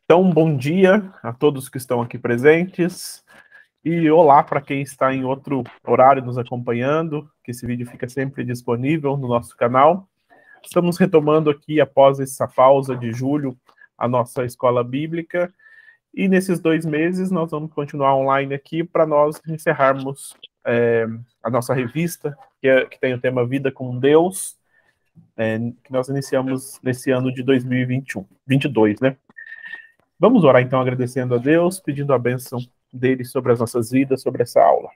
Então, bom dia a todos que estão aqui presentes e olá para quem está em outro horário nos acompanhando, que esse vídeo fica sempre disponível no nosso canal. Estamos retomando aqui, após essa pausa de julho, a nossa escola bíblica e nesses 2 meses nós vamos continuar online aqui para nós encerrarmos a nossa revista, que tem o tema Vida com Deus, que nós iniciamos nesse ano de 2021, 22, né? Vamos orar então agradecendo a Deus, pedindo a bênção dele sobre as nossas vidas, sobre essa aula.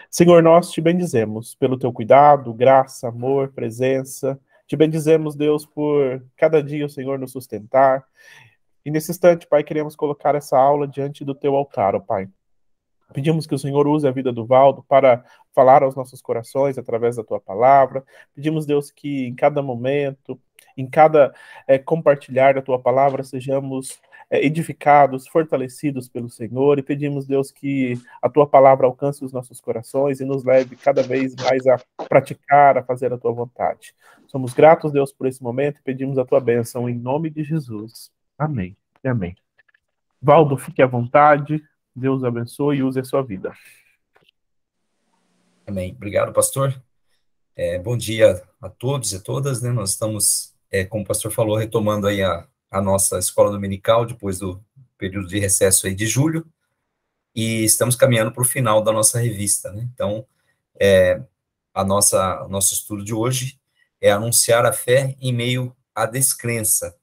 Senhor, nós te bendizemos pelo teu cuidado, graça, amor, presença. Te bendizemos, Deus, por cada dia o Senhor nos sustentar. E nesse instante, Pai, queremos colocar essa aula diante do teu altar, ó Pai. Pedimos que o Senhor use a vida do Valdo para falar aos nossos corações através da tua palavra. Pedimos, Deus, que em cada momento, em cada compartilhar da tua palavra, sejamos edificados, fortalecidos pelo Senhor. E pedimos, Deus, que a tua palavra alcance os nossos corações e nos leve cada vez mais a praticar, a fazer a tua vontade. Somos gratos, Deus, por esse momento e pedimos a tua bênção em nome de Jesus. Amém e amém. Valdo, fique à vontade. Deus abençoe e use a sua vida. Amém. Obrigado, pastor. Bom dia a todos e todas, né? Nós estamos, como o pastor falou, retomando aí a nossa escola dominical depois do período de recesso aí de julho e estamos caminhando para o final da nossa revista, né? Então, o nosso estudo de hoje é anunciar a fé em meio à descrença,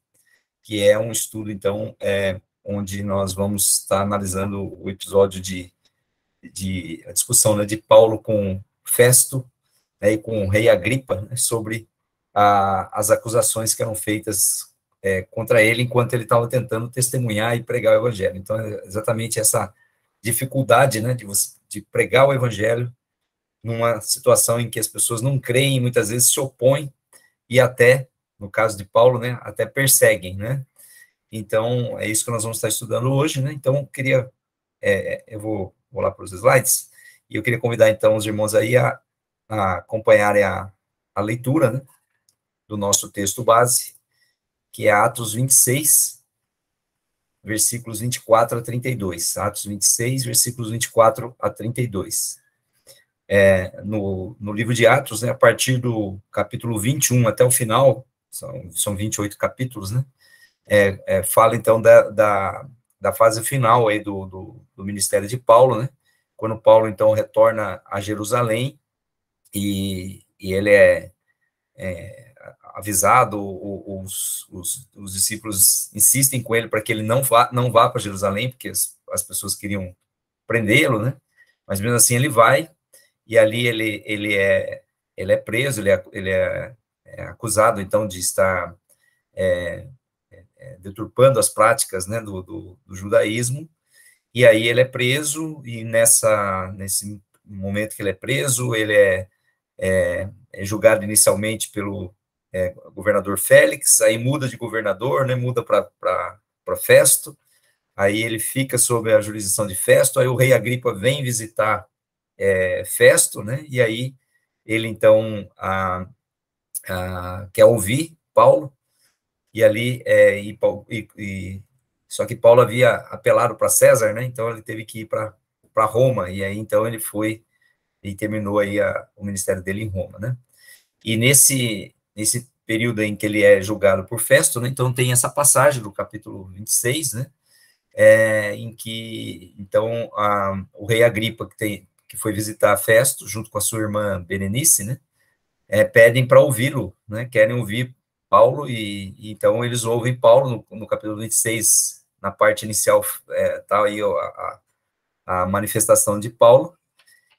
que é um estudo, então, onde nós vamos estar analisando o episódio de a discussão, né, de Paulo com Festo, né, e com o rei Agripa, né, sobre as acusações que eram feitas contra ele enquanto ele estava tentando testemunhar e pregar o evangelho. Então, é exatamente essa dificuldade, né, de pregar o evangelho numa situação em que as pessoas não creem, muitas vezes se opõem e até, no caso de Paulo, né, até perseguem, né. Então, é isso que nós vamos estar estudando hoje, né. Então, eu vou lá para os slides, e eu queria convidar, então, os irmãos aí a acompanharem a leitura, né, do nosso texto base, que é Atos 26, versículos 24 a 32. Atos 26, versículos 24 a 32. No livro de Atos, né, a partir do capítulo 21 até o final, são 28 capítulos, né, fala, então, da fase final aí do ministério de Paulo, né, quando Paulo, então, retorna a Jerusalém, e ele é avisado, os discípulos insistem com ele para que ele não vá para Jerusalém, porque as pessoas queriam prendê-lo, né, mas mesmo assim ele vai, e ali ele é preso, ele é acusado, então, de estar deturpando as práticas, né, do judaísmo, e aí ele é preso, e nesse momento que ele é preso, ele é julgado inicialmente pelo governador Félix, aí muda de governador, né, muda para Festo, aí ele fica sob a jurisdição de Festo, aí o rei Agripa vem visitar Festo, né, e aí ele, então, quer ouvir Paulo, e ali, só que Paulo havia apelado para César, né, então ele teve que ir para Roma, e aí, então, ele foi e terminou aí o ministério dele em Roma, né. E nesse período em que ele é julgado por Festo, né, então tem essa passagem do capítulo 26, né, em que, então, o rei Agripa, que foi visitar Festo, junto com a sua irmã Berenice, né, pedem para ouvi-lo, né, querem ouvir Paulo, e então eles ouvem Paulo no capítulo 26, na parte inicial, tá aí a manifestação de Paulo,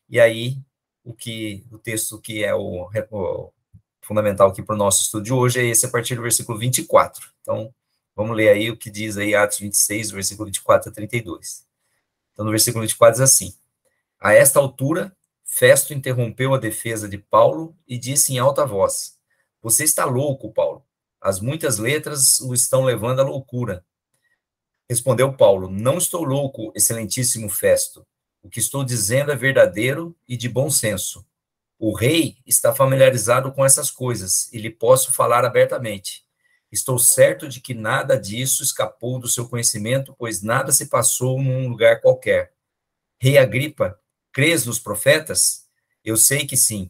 e aí o texto que é o fundamental aqui para o nosso estudo de hoje é esse, a partir do versículo 24. Então, vamos ler aí o que diz aí Atos 26, versículo 24 a 32. Então, no versículo 24 diz assim: a esta altura, Festo interrompeu a defesa de Paulo e disse em alta voz: você está louco, Paulo. As muitas letras o estão levando à loucura. Respondeu Paulo: não estou louco, excelentíssimo Festo. O que estou dizendo é verdadeiro e de bom senso. O rei está familiarizado com essas coisas e lhe posso falar abertamente. Estou certo de que nada disso escapou do seu conhecimento, pois nada se passou num lugar qualquer. Rei Agripa, crês nos profetas? Eu sei que sim.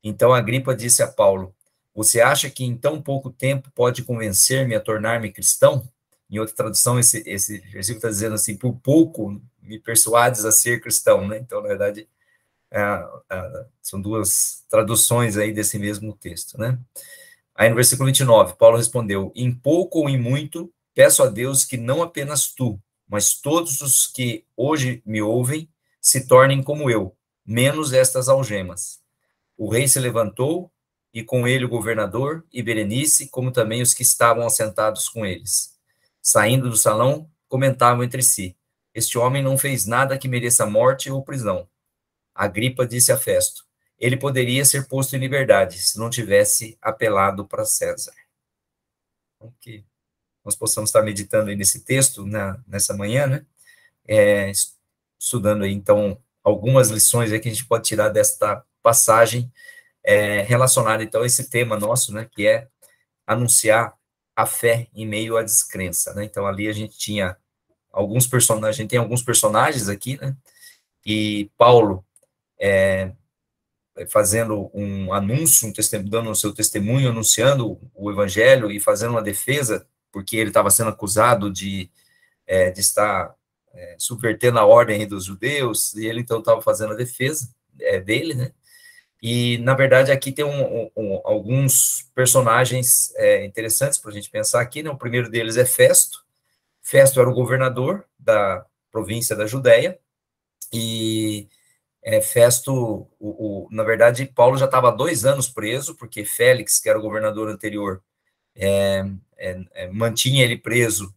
Então Agripa disse a Paulo, você acha que em tão pouco tempo pode convencer-me a tornar-me cristão? Em outra tradução, esse versículo está dizendo assim, por pouco me persuades a ser cristão, né? Então, na verdade, são duas traduções aí desse mesmo texto, né? Aí no versículo 29, Paulo respondeu, em pouco ou em muito, peço a Deus que não apenas tu, mas todos os que hoje me ouvem se tornem como eu, menos estas algemas. O rei se levantou, e com ele o governador e Berenice, como também os que estavam assentados com eles. Saindo do salão, comentavam entre si, este homem não fez nada que mereça morte ou prisão. Agripa disse a Festo, ele poderia ser posto em liberdade, se não tivesse apelado para César. Então, que nós possamos estar meditando aí nesse texto, nessa manhã, né? Estudando aí, então, algumas lições aí que a gente pode tirar desta passagem, relacionada, então, a esse tema nosso, né, que é anunciar a fé em meio à descrença, né? Então, ali a gente tinha alguns personagens, a gente tem alguns personagens aqui, né? E Paulo fazendo um anúncio, dando o seu testemunho, anunciando o evangelho e fazendo uma defesa, porque ele estava sendo acusado de estar subvertendo a ordem dos judeus, e ele então estava fazendo a defesa dele, né? E, na verdade, aqui tem alguns personagens interessantes para a gente pensar aqui, né? O primeiro deles é Festo. Festo era o governador da província da Judéia, e Festo, na verdade, Paulo já estava há 2 anos preso, porque Félix, que era o governador anterior, mantinha ele preso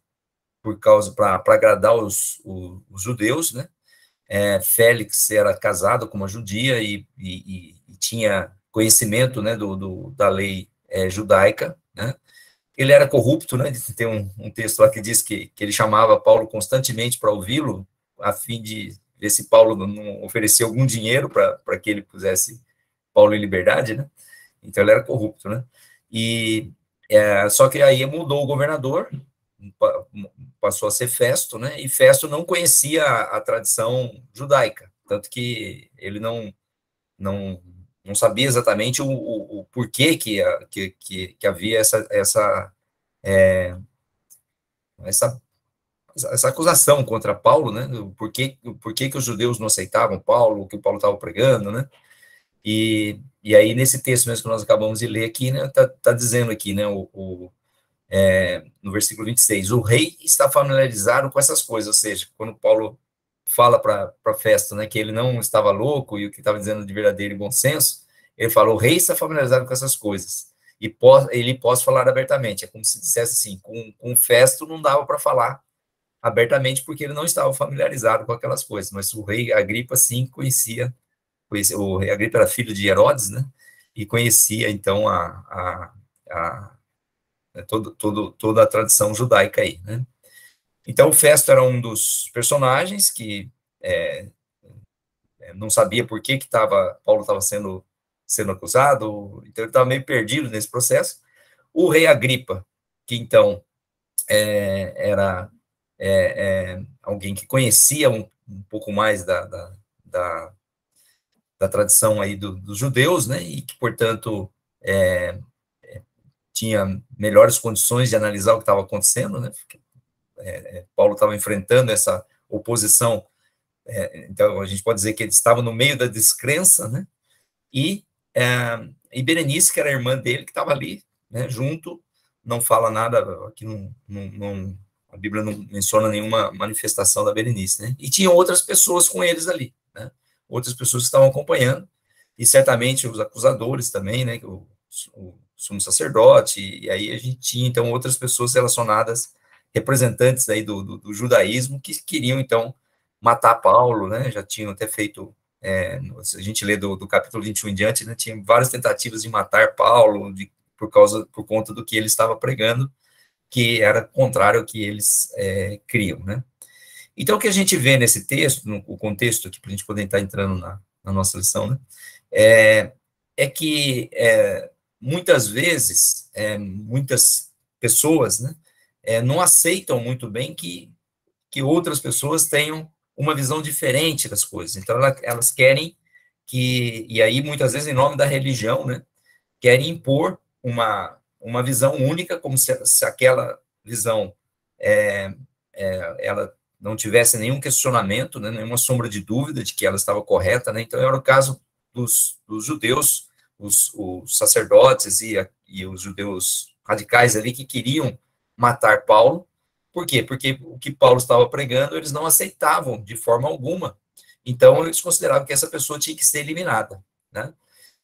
para agradar os judeus, né? Félix era casado com uma judia e tinha conhecimento, né, da lei judaica, né? Ele era corrupto, né? Tem um texto lá que diz que ele chamava Paulo constantemente para ouvi-lo, a fim de ver se Paulo não oferecia algum dinheiro para que ele pusesse Paulo em liberdade, né? Então ele era corrupto, né? E só que aí mudou o governador, passou a ser Festo, né? E Festo não conhecia a tradição judaica, tanto que ele não sabia exatamente o porquê que havia essa acusação contra Paulo, né? Por que os judeus não aceitavam Paulo, o que o Paulo estava pregando, né? E aí, nesse texto mesmo que nós acabamos de ler aqui, né, tá dizendo aqui, né, no versículo 26, o rei está familiarizado com essas coisas, ou seja, quando Paulo fala para Festo, né, que ele não estava louco e o que estava dizendo de verdadeiro e bom senso, ele fala, o rei está familiarizado com essas coisas, e ele pode falar abertamente, é como se dissesse assim, com Festo não dava para falar abertamente, porque ele não estava familiarizado com aquelas coisas, mas o rei Agripa, sim, conhecia, o rei Agripa era filho de Herodes, né, e conhecia, então, toda a tradição judaica aí, né. Então, Festo era um dos personagens que não sabia por que Paulo estava sendo acusado, então ele estava meio perdido nesse processo. O rei Agripa, que então era alguém que conhecia um pouco mais da tradição aí dos judeus, né, e que, portanto, tinha melhores condições de analisar o que estava acontecendo, né, porque, Paulo estava enfrentando essa oposição, então a gente pode dizer que ele estava no meio da descrença, né, e Berenice, que era a irmã dele, que estava ali, né, junto, não fala nada, aqui a Bíblia não menciona nenhuma manifestação da Berenice, né, e tinham outras pessoas com eles ali, né, outras pessoas que estavam acompanhando, e certamente os acusadores também, né, o sumo sacerdote, e aí a gente tinha, então, outras pessoas relacionadas, representantes aí do judaísmo, que queriam, então, matar Paulo, né, já tinham até feito, se a gente lê do capítulo 21 em diante, né, tinha várias tentativas de matar Paulo, por conta do que ele estava pregando, que era contrário ao que eles criam, né. Então, o que a gente vê nesse texto, o contexto aqui, para a gente poder estar entrando na nossa lição, né, é que muitas vezes, muitas pessoas, né, não aceitam muito bem que outras pessoas tenham uma visão diferente das coisas. Então, elas querem e aí, muitas vezes, em nome da religião, né, querem impor uma visão única, como se aquela visão ela não tivesse nenhum questionamento, né, nenhuma sombra de dúvida de que ela estava correta, né? Então, era o caso dos judeus, os sacerdotes e os judeus radicais ali que queriam matar Paulo. Por quê? Porque o que Paulo estava pregando, eles não aceitavam de forma alguma. Então, eles consideravam que essa pessoa tinha que ser eliminada, né?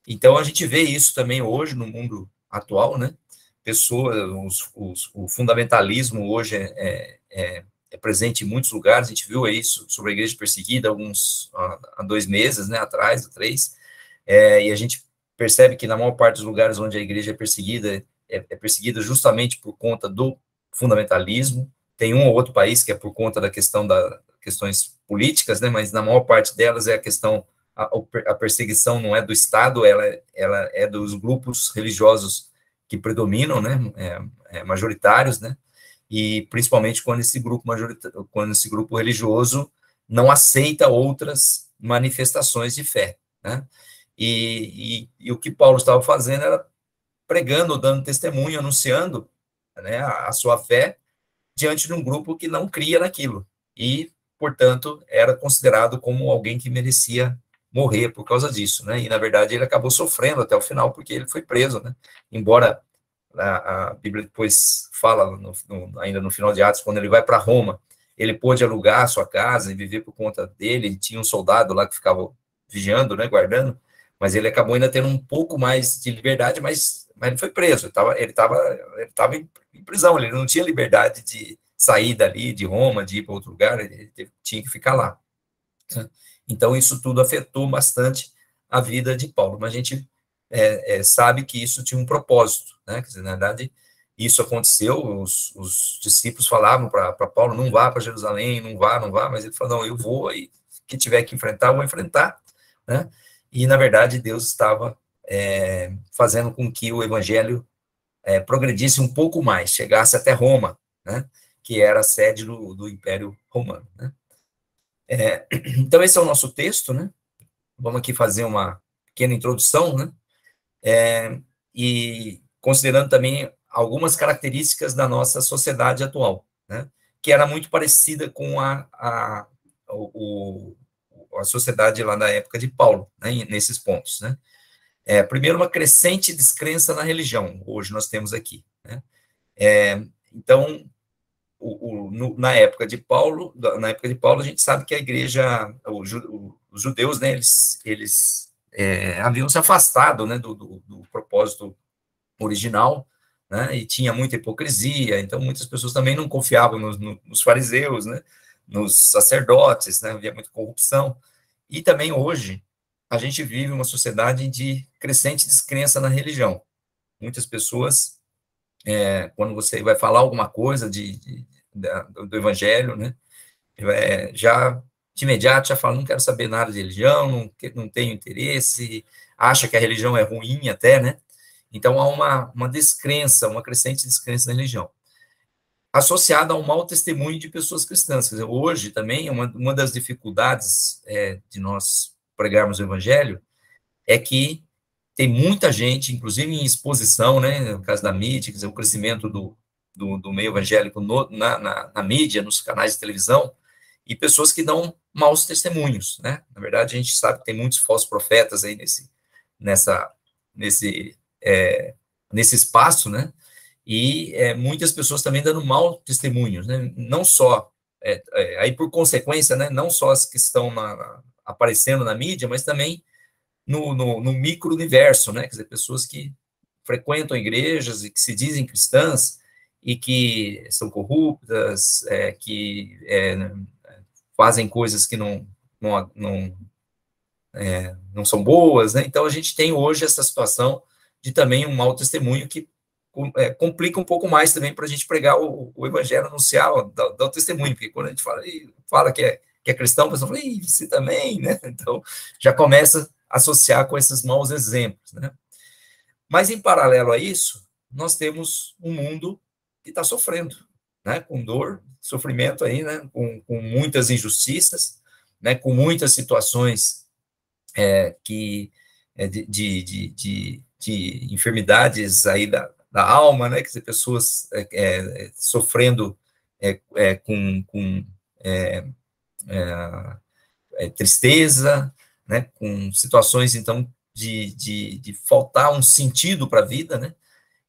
Então, a gente vê isso também hoje no mundo atual, né? Pessoas, o fundamentalismo hoje é presente em muitos lugares. A gente viu isso sobre a igreja perseguida há 2 meses, né, atrás, 3, e a gente percebe que na maior parte dos lugares onde a igreja é perseguida justamente por conta do fundamentalismo. Tem um ou outro país que é por conta das questões políticas, né, mas na maior parte delas é a questão, a perseguição não é do Estado, ela é dos grupos religiosos que predominam, né, majoritários, né, e principalmente quando esse grupo religioso não aceita outras manifestações de fé, né? E o que Paulo estava fazendo era pregando, dando testemunho, anunciando, né, a sua fé diante de um grupo que não cria naquilo e, portanto, era considerado como alguém que merecia morrer por causa disso, né? E na verdade ele acabou sofrendo até o final porque ele foi preso, né? Embora a Bíblia depois fala, ainda no final de Atos, quando ele vai para Roma, ele pôde alugar a sua casa e viver por conta dele, tinha um soldado lá que ficava vigiando, né, guardando, mas ele acabou ainda tendo um pouco mais de liberdade, mas ele foi preso, ele estava em prisão, ele não tinha liberdade de sair dali, de Roma, de ir para outro lugar, ele tinha que ficar lá. Então, isso tudo afetou bastante a vida de Paulo, mas a gente sabe que isso tinha um propósito, né? Quer dizer, na verdade, isso aconteceu, os discípulos falavam para Paulo, não vá para Jerusalém, não vá, mas ele falou, não, eu vou, e o que tiver que enfrentar, eu vou enfrentar, né? E, na verdade, Deus estava fazendo com que o evangelho progredisse um pouco mais, chegasse até Roma, né? Que era a sede do Império Romano, né? Então, esse é o nosso texto, né? Vamos aqui fazer uma pequena introdução, né? E considerando também algumas características da nossa sociedade atual, né? Que era muito parecida com a sociedade lá da época de Paulo, né? Nesses pontos, né? Primeiro, uma crescente descrença na religião, hoje nós temos aqui, né? Então, na época de Paulo, a gente sabe que a igreja, os judeus, né, eles haviam se afastado, né, do propósito original, né, e tinha muita hipocrisia, então muitas pessoas também não confiavam nos fariseus, né, nos sacerdotes, né, havia muita corrupção, e também hoje a gente vive uma sociedade de crescente descrença na religião. Muitas pessoas, quando você vai falar alguma coisa do evangelho, né, já de imediato já fala, não quero saber nada de religião, não tenho interesse, acha que a religião é ruim até, né? Então há uma descrença, uma crescente descrença na religião, associada a um mau testemunho de pessoas cristãs. Quer dizer, hoje também, uma das dificuldades de nós pregarmos o evangelho é que tem muita gente, inclusive em exposição, né, no caso da mídia, quer dizer, o crescimento do meio evangélico na mídia, nos canais de televisão, e pessoas que dão maus testemunhos, né? Na verdade, a gente sabe que tem muitos falsos profetas aí nesse espaço, né? E muitas pessoas também dando maus testemunhos, né? Não só, aí por consequência, né? Não só as que estão aparecendo na mídia, mas também no micro-universo, né? Quer dizer, pessoas que frequentam igrejas e que se dizem cristãs e que são corruptas, que fazem coisas que não são boas, né? Então, a gente tem hoje essa situação de também um mau testemunho que complica um pouco mais também para a gente pregar o evangelho, anunciar, dar o testemunho, porque quando a gente fala que é cristão, a pessoa fala, você também, né? Então, já começa a associar com esses maus exemplos, né? Mas, em paralelo a isso, nós temos um mundo que está sofrendo, né, com dor, sofrimento aí, né, com muitas injustiças, né, com muitas situações de enfermidades aí da alma, né, quer dizer, pessoas sofrendo com tristeza, né, com situações, então, de faltar um sentido para a vida, né,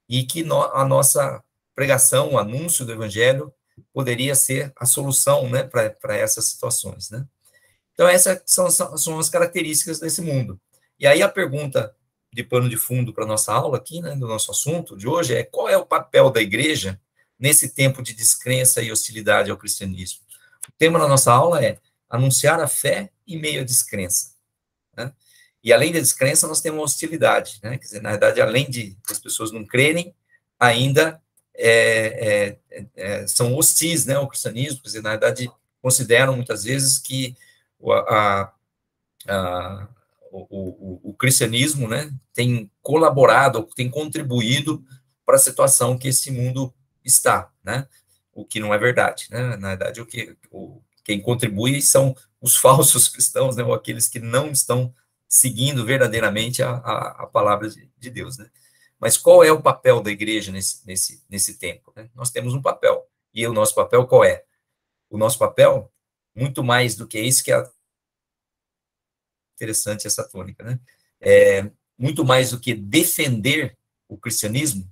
e que a nossa pregação, o anúncio do evangelho, poderia ser a solução, né, para essas situações, né. Então, essas são as características desse mundo. E aí a pergunta de pano de fundo para a nossa aula aqui, né, do nosso assunto de hoje, é qual é o papel da igreja nesse tempo de descrença e hostilidade ao cristianismo? O tema da nossa aula é anunciar a fé em meio à descrença, né? E além da descrença, nós temos a hostilidade, né? Quer dizer, na verdade, além de as pessoas não crerem, ainda são hostis, né, ao cristianismo, quer dizer, na verdade, consideram muitas vezes que o cristianismo, né, tem colaborado, tem contribuído para a situação que esse mundo está, né, o que não é verdade, né, na verdade, quem contribui são os falsos cristãos, né, ou aqueles que não estão seguindo verdadeiramente a palavra de Deus, né. Mas qual é o papel da igreja nesse tempo, né? Nós temos um papel, e o nosso papel qual é? O nosso papel, muito mais do que isso, que é interessante essa tônica, né? Muito mais do que defender o cristianismo,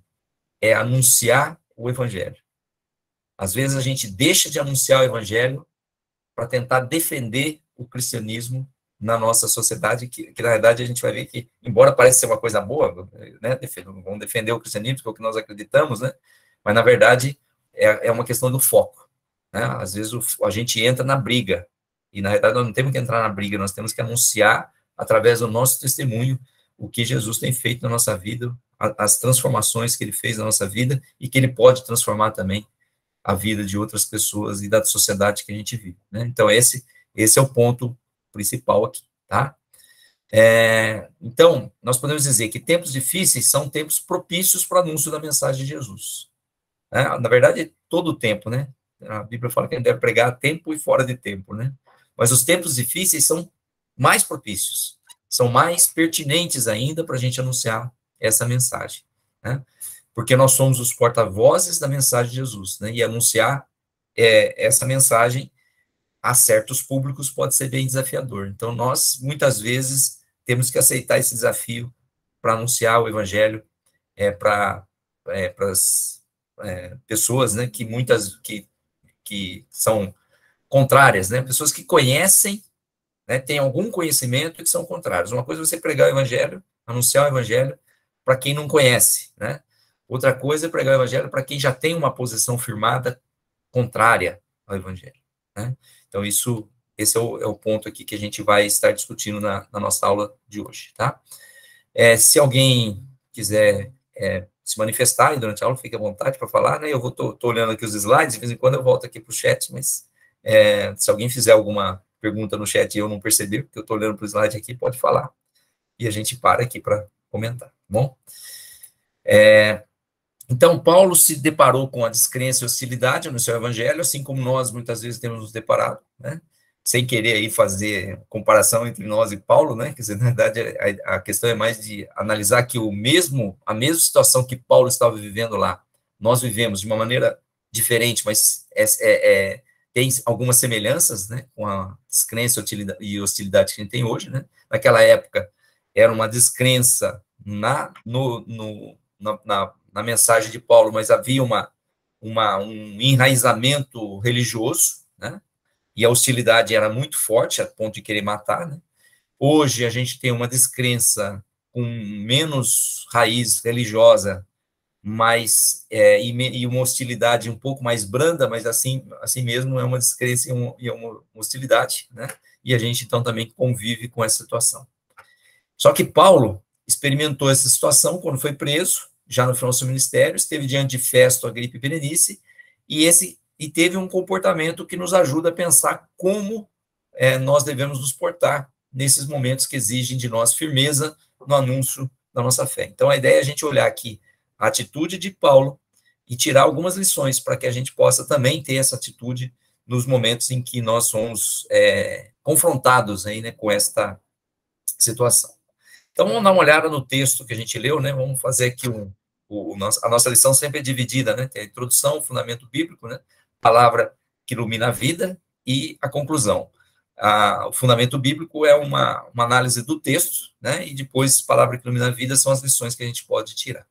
é anunciar o evangelho. Às vezes a gente deixa de anunciar o evangelho para tentar defender o cristianismo na nossa sociedade, que na verdade a gente vai ver que, embora pareça ser uma coisa boa, né, vamos defender o cristianismo, que é o que nós acreditamos, né, mas na verdade é uma questão do foco, né? Às vezes a gente entra na briga, e na verdade nós não temos que entrar na briga, nós temos que anunciar, através do nosso testemunho, o que Jesus tem feito na nossa vida, as transformações que ele fez na nossa vida, e que ele pode transformar também a vida de outras pessoas e da sociedade que a gente vive, né? Então, esse é o ponto principal aqui, tá? Então, nós podemos dizer que tempos difíceis são tempos propícios para o anúncio da mensagem de Jesus, né? Na verdade, todo o tempo, né? A Bíblia fala que a gente deve pregar a tempo e fora de tempo, né? Mas os tempos difíceis são mais propícios, são mais pertinentes ainda para a gente anunciar essa mensagem, né? Porque nós somos os porta-vozes da mensagem de Jesus, né? E anunciar essa mensagem a certos públicos pode ser bem desafiador. Então, nós, muitas vezes, temos que aceitar esse desafio para anunciar o evangelho para as pessoas, né, que são contrárias, né? Pessoas que conhecem, né, têm algum conhecimento e que são contrários. Uma coisa é você pregar o evangelho, anunciar o evangelho para quem não conhece, né? Outra coisa é pregar o evangelho para quem já tem uma posição firmada contrária ao evangelho, né? Então, esse é o ponto aqui que a gente vai estar discutindo na nossa aula de hoje, tá? Se alguém quiser se manifestar aí durante a aula, fique à vontade para falar, né? Eu tô olhando aqui os slides, de vez em quando eu volto aqui para o chat, mas se alguém fizer alguma pergunta no chat e eu não perceber, porque eu estou olhando para o slide aqui, pode falar. E a gente para aqui para comentar, tá bom? Então, Paulo se deparou com a descrença e hostilidade no seu evangelho, assim como nós muitas vezes temos nos deparado, né? Sem querer aí fazer comparação entre nós e Paulo, né? Quer dizer, na verdade, a questão é mais de analisar que a mesma situação que Paulo estava vivendo lá, nós vivemos de uma maneira diferente, mas tem algumas semelhanças, né, com a descrença e hostilidade que a gente tem hoje, né? Naquela época, era uma descrença na mensagem de Paulo, mas havia um enraizamento religioso, né? E a hostilidade era muito forte, a ponto de querer matar, né? Hoje a gente tem uma descrença com menos raiz religiosa, mas e uma hostilidade um pouco mais branda, mas assim mesmo é uma descrença e uma hostilidade, né? E a gente então também convive com essa situação. Só que Paulo experimentou essa situação quando foi preso, já no final do seu ministério, esteve diante de Festo, Agripa e Berenice, e teve um comportamento que nos ajuda a pensar como nós devemos nos portar nesses momentos que exigem de nós firmeza no anúncio da nossa fé. Então, a ideia é a gente olhar aqui a atitude de Paulo e tirar algumas lições para que a gente possa também ter essa atitude nos momentos em que nós somos confrontados aí, né, com esta situação. Então, vamos dar uma olhada no texto que a gente leu, né? Vamos fazer aqui a nossa lição sempre é dividida, né? Tem a introdução, o fundamento bíblico, né? Palavra que ilumina a vida e a conclusão. O fundamento bíblico é uma análise do texto, né? E depois, palavra que ilumina a vida são as lições que a gente pode tirar.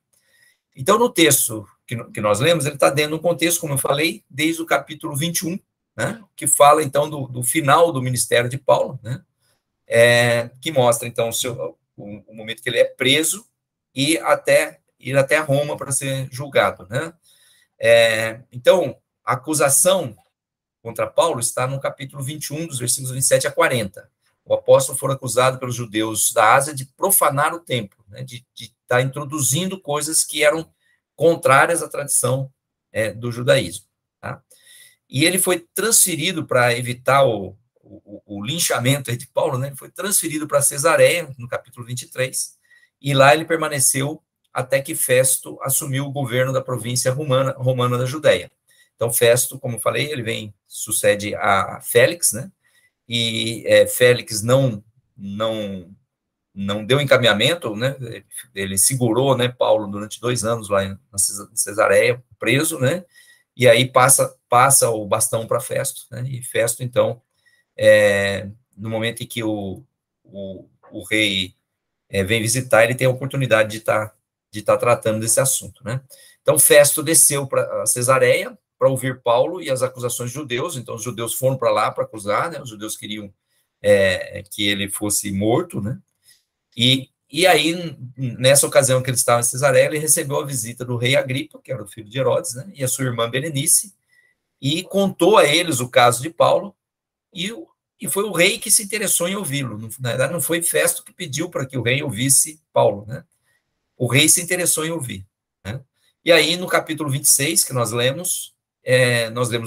Então, no texto que nós lemos, ele está dentro de um contexto, como eu falei, desde o capítulo 21, né? Que fala, então, do final do ministério de Paulo, né? Que mostra, então, o momento que ele é preso e ir até Roma para ser julgado, né? Então, a acusação contra Paulo está no capítulo 21, dos versículos 27 a 40. O apóstolo foi acusado pelos judeus da Ásia de profanar o templo, né? De estar introduzindo coisas que eram contrárias à tradição do judaísmo, tá? E ele foi transferido para evitar o linchamento de Paulo, né? Ele foi transferido para Cesareia, no capítulo 23, e lá ele permaneceu até que Festo assumiu o governo da província romana da Judéia. Então, Festo, como eu falei, ele sucede a Félix, né? E Félix não deu encaminhamento, né? Ele segurou, né, Paulo durante 2 anos lá em Cesareia, preso, né? E aí passa o bastão para Festo, né? E Festo, então, no momento em que o rei vem visitar, ele tem a oportunidade de estar tratando desse assunto, né? Então, Festo desceu para Cesareia para ouvir Paulo e as acusações de judeus. Então, os judeus foram para lá para acusar, né? Os judeus queriam que ele fosse morto, né? E aí, nessa ocasião que ele estava em Cesareia, ele recebeu a visita do rei Agripa, que era o filho de Herodes, né? E a sua irmã Berenice, e contou a eles o caso de Paulo, e foi o rei que se interessou em ouvi-lo. Na verdade, não foi Festo que pediu para que o rei ouvisse Paulo, né? O rei se interessou em ouvir, né? E aí, no capítulo 26, que nós lemos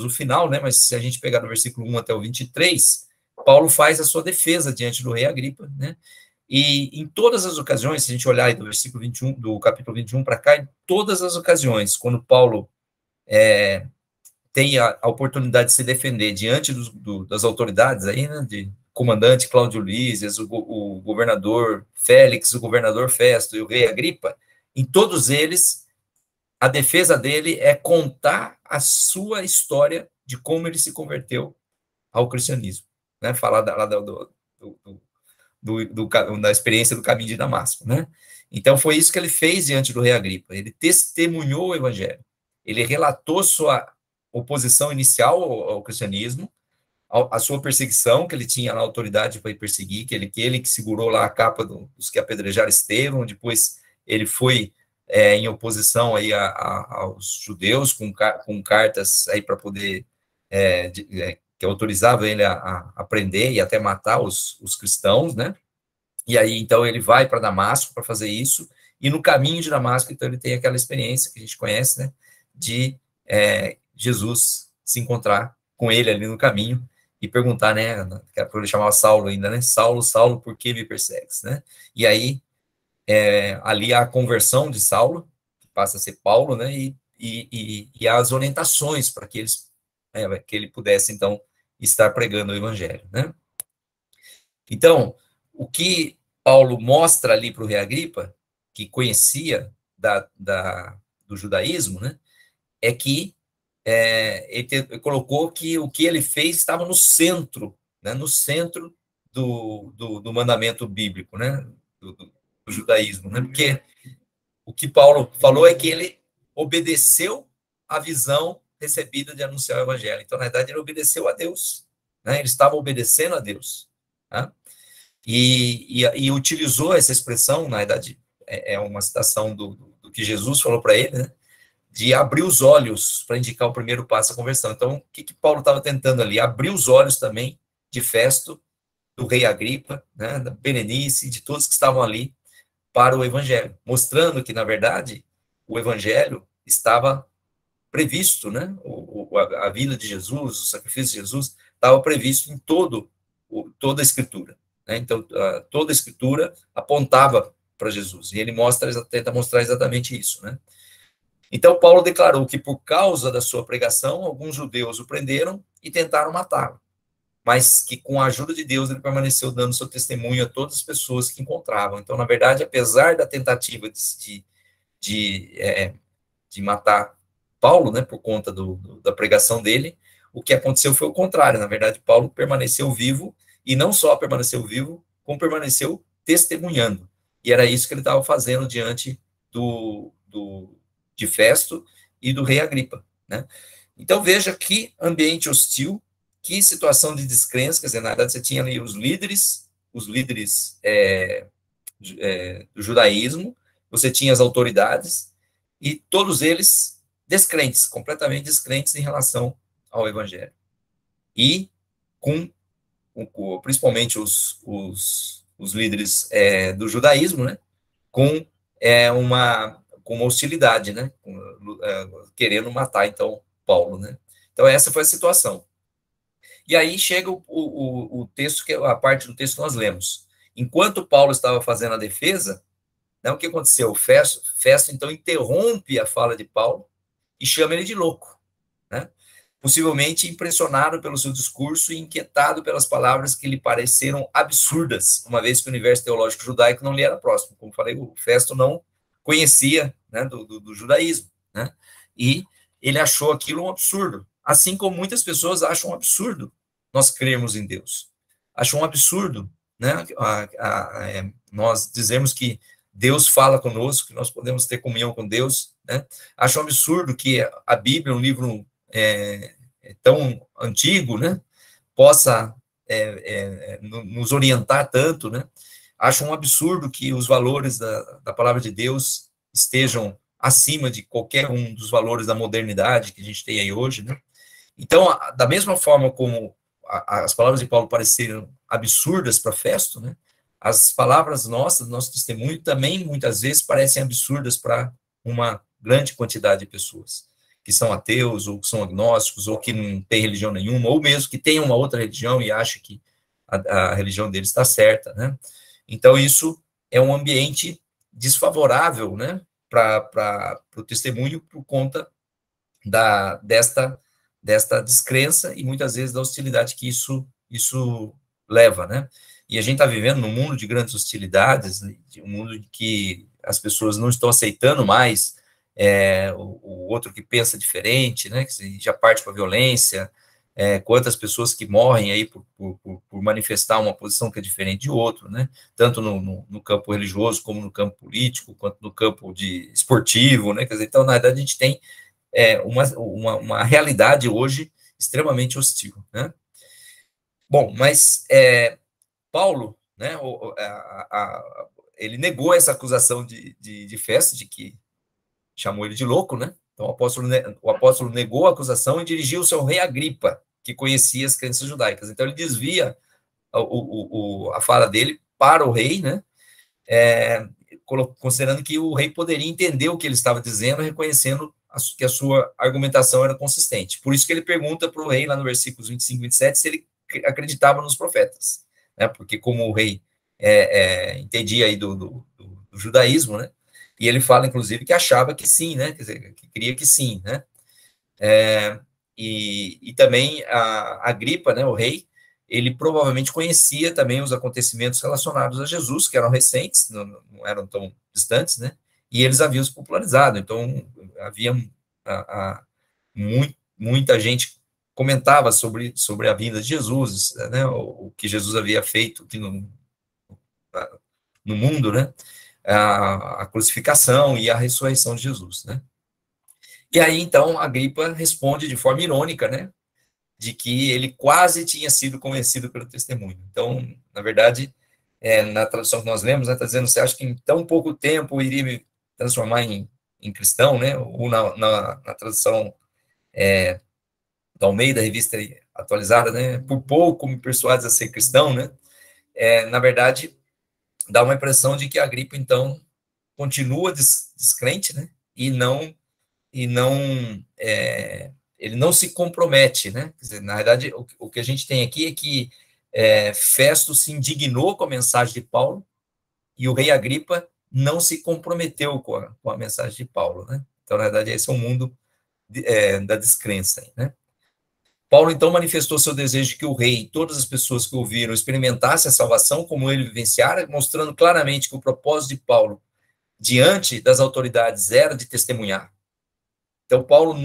o final, né? Mas se a gente pegar do versículo 1 até o 23, Paulo faz a sua defesa diante do rei Agripa, né? E em todas as ocasiões, se a gente olhar aí do versículo 21, do capítulo 21 para cá, em todas as ocasiões, quando Paulo tem a oportunidade de se defender diante das autoridades aí, né, de comandante Cláudio Lísias, o governador Félix, o governador Festo e o rei Agripa, em todos eles, a defesa dele é contar a sua história de como ele se converteu ao cristianismo, né, falar da experiência do caminho de Damasco, né? Então, foi isso que ele fez diante do rei Agripa. Ele testemunhou o evangelho. Ele relatou sua oposição inicial ao cristianismo, a sua perseguição, que ele tinha na autoridade para perseguir, que ele que segurou lá a capa dos que apedrejaram Estevão, depois ele foi em oposição aí aos judeus, com cartas aí para poder, que autorizava ele a prender e até matar os cristãos, né? E aí, então, ele vai para Damasco para fazer isso, e no caminho de Damasco, então, ele tem aquela experiência que a gente conhece, né? De Jesus se encontrar com ele ali no caminho e perguntar, né, que ele chamava Saulo ainda, né, Saulo, Saulo, por que me persegues, né? E aí, ali há a conversão de Saulo, que passa a ser Paulo, né, e as orientações para que ele pudesse, então, estar pregando o evangelho, né? Então, o que Paulo mostra ali para o rei Agripa, que conhecia do judaísmo, né, é que ele colocou que o que ele fez estava no centro, né, no centro do mandamento bíblico, né, do judaísmo, né, porque o que Paulo falou é que ele obedeceu à visão recebida de anunciar o evangelho. Então, na verdade, ele obedeceu a Deus, né, ele estava obedecendo a Deus, né, e utilizou essa expressão, na verdade, é uma citação do que Jesus falou para ele, né, de abrir os olhos para indicar o primeiro passo à conversão. Então, o que Paulo estava tentando ali? Abrir os olhos também de Festo, do rei Agripa, né, da Berenice, de todos que estavam ali para o evangelho, mostrando que, na verdade, o evangelho estava previsto, né, a vida de Jesus, o sacrifício de Jesus, estava previsto em toda a Escritura, né? Então, toda a Escritura apontava para Jesus, e ele tenta mostrar exatamente isso, né? Então, Paulo declarou que, por causa da sua pregação, alguns judeus o prenderam e tentaram matá-lo, mas que, com a ajuda de Deus, ele permaneceu dando seu testemunho a todas as pessoas que encontravam. Então, na verdade, apesar da tentativa de matar Paulo, né, por conta da pregação dele, o que aconteceu foi o contrário. Na verdade, Paulo permaneceu vivo, e não só permaneceu vivo, como permaneceu testemunhando. E era isso que ele estava fazendo diante de Festo e do rei Agripa, né? Então, veja que ambiente hostil, que situação de descrença, quer dizer, na verdade, você tinha ali os líderes do judaísmo, você tinha as autoridades, e todos eles descrentes, completamente descrentes em relação ao evangelho. E principalmente os líderes do judaísmo, né, com uma hostilidade, né, querendo matar, então, Paulo, né. Então, essa foi a situação. E aí chega o texto, que é a parte do texto que nós lemos. Enquanto Paulo estava fazendo a defesa, né, o que aconteceu? Festo, então, interrompe a fala de Paulo e chama ele de louco, né? Possivelmente impressionado pelo seu discurso e inquietado pelas palavras que lhe pareceram absurdas, uma vez que o universo teológico judaico não lhe era próximo. Como falei, o Festo não conhecia, né, do judaísmo, né? E ele achou aquilo um absurdo, assim como muitas pessoas acham um absurdo nós crermos em Deus. Acham um absurdo, né, nós dizemos que Deus fala conosco, que nós podemos ter comunhão com Deus, né? Acho um absurdo que a Bíblia, um livro tão antigo, né, possa nos orientar tanto, né? Acho um absurdo que os valores da palavra de Deus estejam acima de qualquer um dos valores da modernidade que a gente tem aí hoje, né? Então, da mesma forma como as palavras de Paulo pareceram absurdas para Festo, né, as palavras nossas, do nosso testemunho, também muitas vezes parecem absurdas para uma grande quantidade de pessoas que são ateus, ou que são agnósticos, ou que não têm religião nenhuma, ou mesmo que tenham uma outra religião e acham que a religião deles está certa, né? Então, isso é um ambiente desfavorável, né, para o testemunho, por conta desta descrença e muitas vezes da hostilidade que isso leva, né? E a gente está vivendo num mundo de grandes hostilidades, um mundo em que as pessoas não estão aceitando mais o outro que pensa diferente, né? Que já parte para a violência, quantas pessoas que morrem aí por manifestar uma posição que é diferente de outro, né? Tanto no campo religioso, como no campo político, quanto no campo esportivo, né? Quer dizer, então, na verdade, a gente tem uma realidade hoje extremamente hostil, né? Bom, mas Paulo, né, ele negou essa acusação de Festo, de que chamou ele de louco, né? Então o apóstolo negou a acusação e dirigiu-se ao rei Agripa, que conhecia as crenças judaicas. Então ele desvia a fala dele para o rei, né? Considerando que o rei poderia entender o que ele estava dizendo, reconhecendo que a sua argumentação era consistente. Por isso que ele pergunta para o rei, lá no versículos 25 e 27, se ele acreditava nos profetas, né? Porque como o rei entendia aí do judaísmo, né? E ele fala, inclusive, que achava que sim, né? Quer dizer, que queria que sim, né? E também a Agripa, né, o rei, ele provavelmente conhecia também os acontecimentos relacionados a Jesus, que eram recentes, não eram tão distantes, né? E eles haviam se popularizado. Então, havia muita gente comentava sobre a vinda de Jesus, né? O que Jesus havia feito aqui no mundo, né? A crucificação e a ressurreição de Jesus, né? E aí, então, Agripa responde de forma irônica, né, de que ele quase tinha sido convencido pelo testemunho. Então, na verdade, na tradução que nós lemos, está dizendo, você acha que em tão pouco tempo iria me transformar em cristão, né? Ou na tradução da Almeida, revista atualizada, né? Por pouco me persuades a ser cristão, né? Na verdade, dá uma impressão de que Agripa, então, continua descrente, né? E ele não se compromete, né? Quer dizer, na verdade, o que a gente tem aqui é que Festo se indignou com a mensagem de Paulo e o rei Agripa não se comprometeu com a mensagem de Paulo, né? Então, na verdade, esse é o mundo da descrença, né? Paulo, então, manifestou seu desejo de que o rei e todas as pessoas que o ouviram experimentassem a salvação como ele vivenciara, mostrando claramente que o propósito de Paulo, diante das autoridades, era de testemunhar. Então, Paulo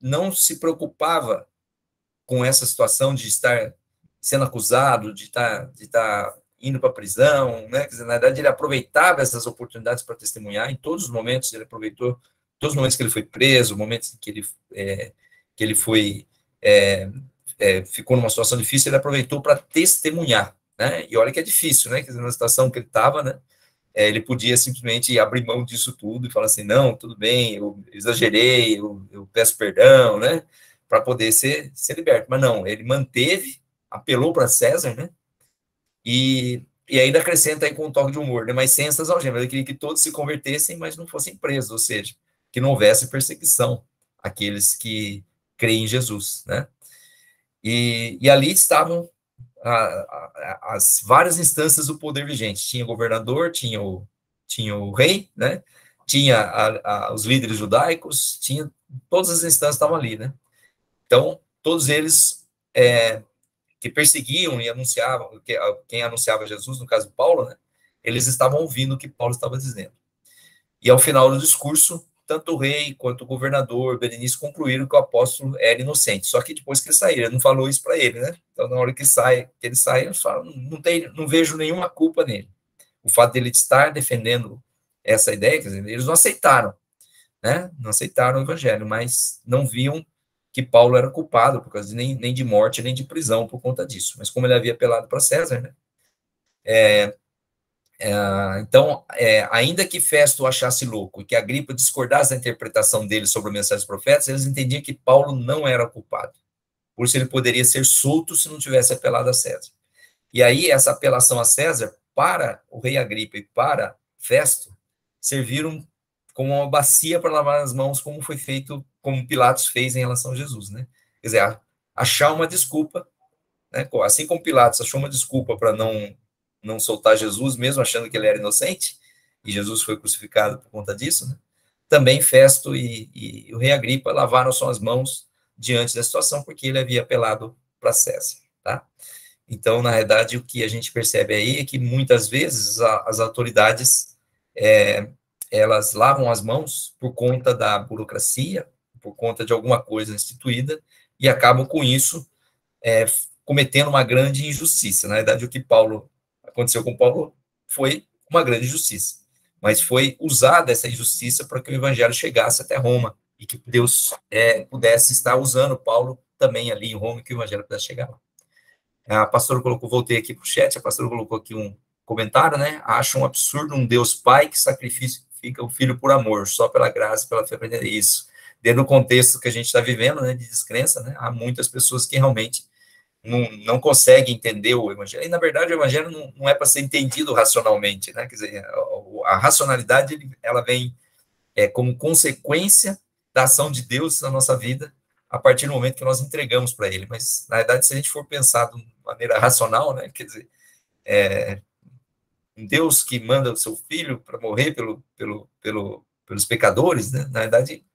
não se preocupava com essa situação de estar sendo acusado, de estar indo para a prisão, né? Quer dizer, na verdade, ele aproveitava essas oportunidades para testemunhar. Em todos os momentos, ele aproveitou, todos os momentos que ele foi preso, momentos que ele foi... ficou numa situação difícil, ele aproveitou para testemunhar, né? E olha que é difícil, né? Quer dizer, na situação que ele estava, né? Ele podia simplesmente abrir mão disso tudo e falar assim, não, tudo bem, eu exagerei, eu peço perdão, né? Para poder ser liberto. Mas não, ele manteve, apelou para César, né? E ainda acrescenta aí com um toque de humor, né? Mas sem essas algemas. Ele queria que todos se convertessem, mas não fossem presos, ou seja, que não houvesse perseguição àqueles que creem em Jesus, né? E ali estavam as várias instâncias do poder vigente. Tinha o governador, tinha o rei, né? Tinha os líderes judaicos, tinha todas as instâncias estavam ali, né? Então, todos eles que perseguiam e anunciavam, quem anunciava Jesus, no caso Paulo, né? Eles estavam ouvindo o que Paulo estava dizendo. E ao final do discurso, tanto o rei quanto o governador, Berenice, concluíram que o apóstolo era inocente. Só que depois que ele saiu, ele não falou isso para ele, né? Então, na hora que ele sai, ele fala, não vejo nenhuma culpa nele. O fato dele estar defendendo essa ideia, quer dizer, eles não aceitaram, né? Não aceitaram o evangelho, mas não viam que Paulo era culpado, por causa nem de morte, nem de prisão por conta disso. Mas como ele havia apelado para César, né? Então, ainda que Festo o achasse louco e que Agripa discordasse da interpretação dele sobre a mensagem dos profetas, eles entendiam que Paulo não era culpado. Por isso ele poderia ser solto se não tivesse apelado a César. E aí, essa apelação a César, para o rei Agripa e para Festo, serviram como uma bacia para lavar as mãos, como foi feito, como Pilatos fez em relação a Jesus, né? Quer dizer, achar uma desculpa, né? Assim como Pilatos achou uma desculpa para não soltar Jesus, mesmo achando que ele era inocente, e Jesus foi crucificado por conta disso, né? Também Festo e o rei Agripa lavaram suas mãos diante da situação, porque ele havia apelado para César, tá? Então, na verdade, o que a gente percebe aí é que, muitas vezes, as autoridades, elas lavam as mãos por conta da burocracia, por conta de alguma coisa instituída, e acabam, com isso, cometendo uma grande injustiça. Na verdade, o que aconteceu com Paulo foi uma grande injustiça, mas foi usada essa injustiça para que o evangelho chegasse até Roma, e que Deus pudesse estar usando Paulo também ali em Roma, e que o evangelho pudesse chegar lá. A pastora voltei aqui para o chat, a pastora colocou aqui um comentário, né? Acha um absurdo um Deus Pai que sacrifica o filho por amor, só pela graça, pela fé. Isso. Dentro do contexto que a gente está vivendo, né, de descrença, né, há muitas pessoas que realmente não conseguem entender o evangelho. E, na verdade, o evangelho não é para ser entendido racionalmente, né? Quer dizer, a racionalidade, ela vem como consequência da ação de Deus na nossa vida, a partir do momento que nós entregamos para ele. Mas, na verdade, se a gente for pensar de maneira racional, né, quer dizer, um Deus que manda o seu filho para morrer pelos pecadores, né, na verdade,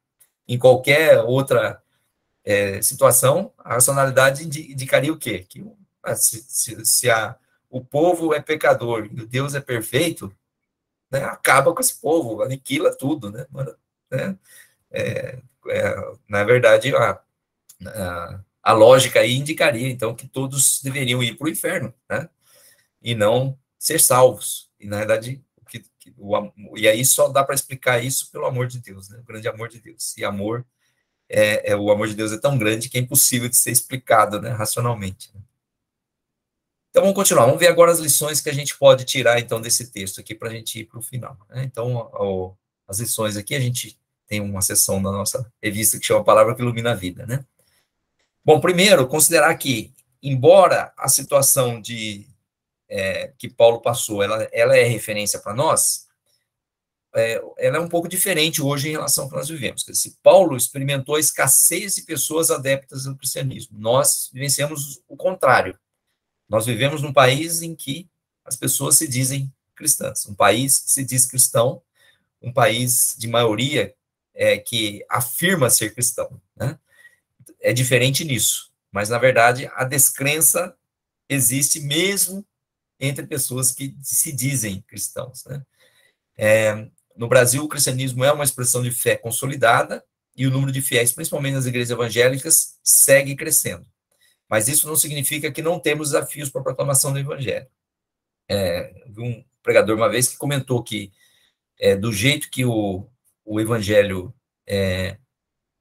em qualquer outra situação, a racionalidade indicaria o quê? Que se o povo é pecador e o Deus é perfeito, né, acaba com esse povo, aniquila tudo, né? Na verdade, a lógica aí indicaria, então, que todos deveriam ir para o inferno, né? E não ser salvos. E, na verdade, e aí só dá para explicar isso pelo amor de Deus, né? O grande amor de Deus. E amor, o amor de Deus é tão grande que é impossível de ser explicado, né, racionalmente. Então, vamos continuar. Vamos ver agora as lições que a gente pode tirar, então, desse texto aqui, para a gente ir para o final, né? Então, as lições aqui, a gente tem uma seção da nossa revista que chama A Palavra que Ilumina a Vida, né? Bom, primeiro, considerar que, embora a situação que Paulo passou, ela é referência para nós, ela é um pouco diferente hoje em relação ao que nós vivemos. Se Paulo experimentou a escassez de pessoas adeptas ao cristianismo, nós vivenciamos o contrário. Nós vivemos num país em que as pessoas se dizem cristãs, um país que se diz cristão, um país de maioria que afirma ser cristão, né? É diferente nisso, mas, na verdade, a descrença existe mesmo entre pessoas que se dizem cristãos, né? No Brasil, o cristianismo é uma expressão de fé consolidada e o número de fiéis, principalmente nas igrejas evangélicas, segue crescendo. Mas isso não significa que não temos desafios para a proclamação do evangelho. Eu vi um pregador uma vez que comentou que do jeito que o evangelho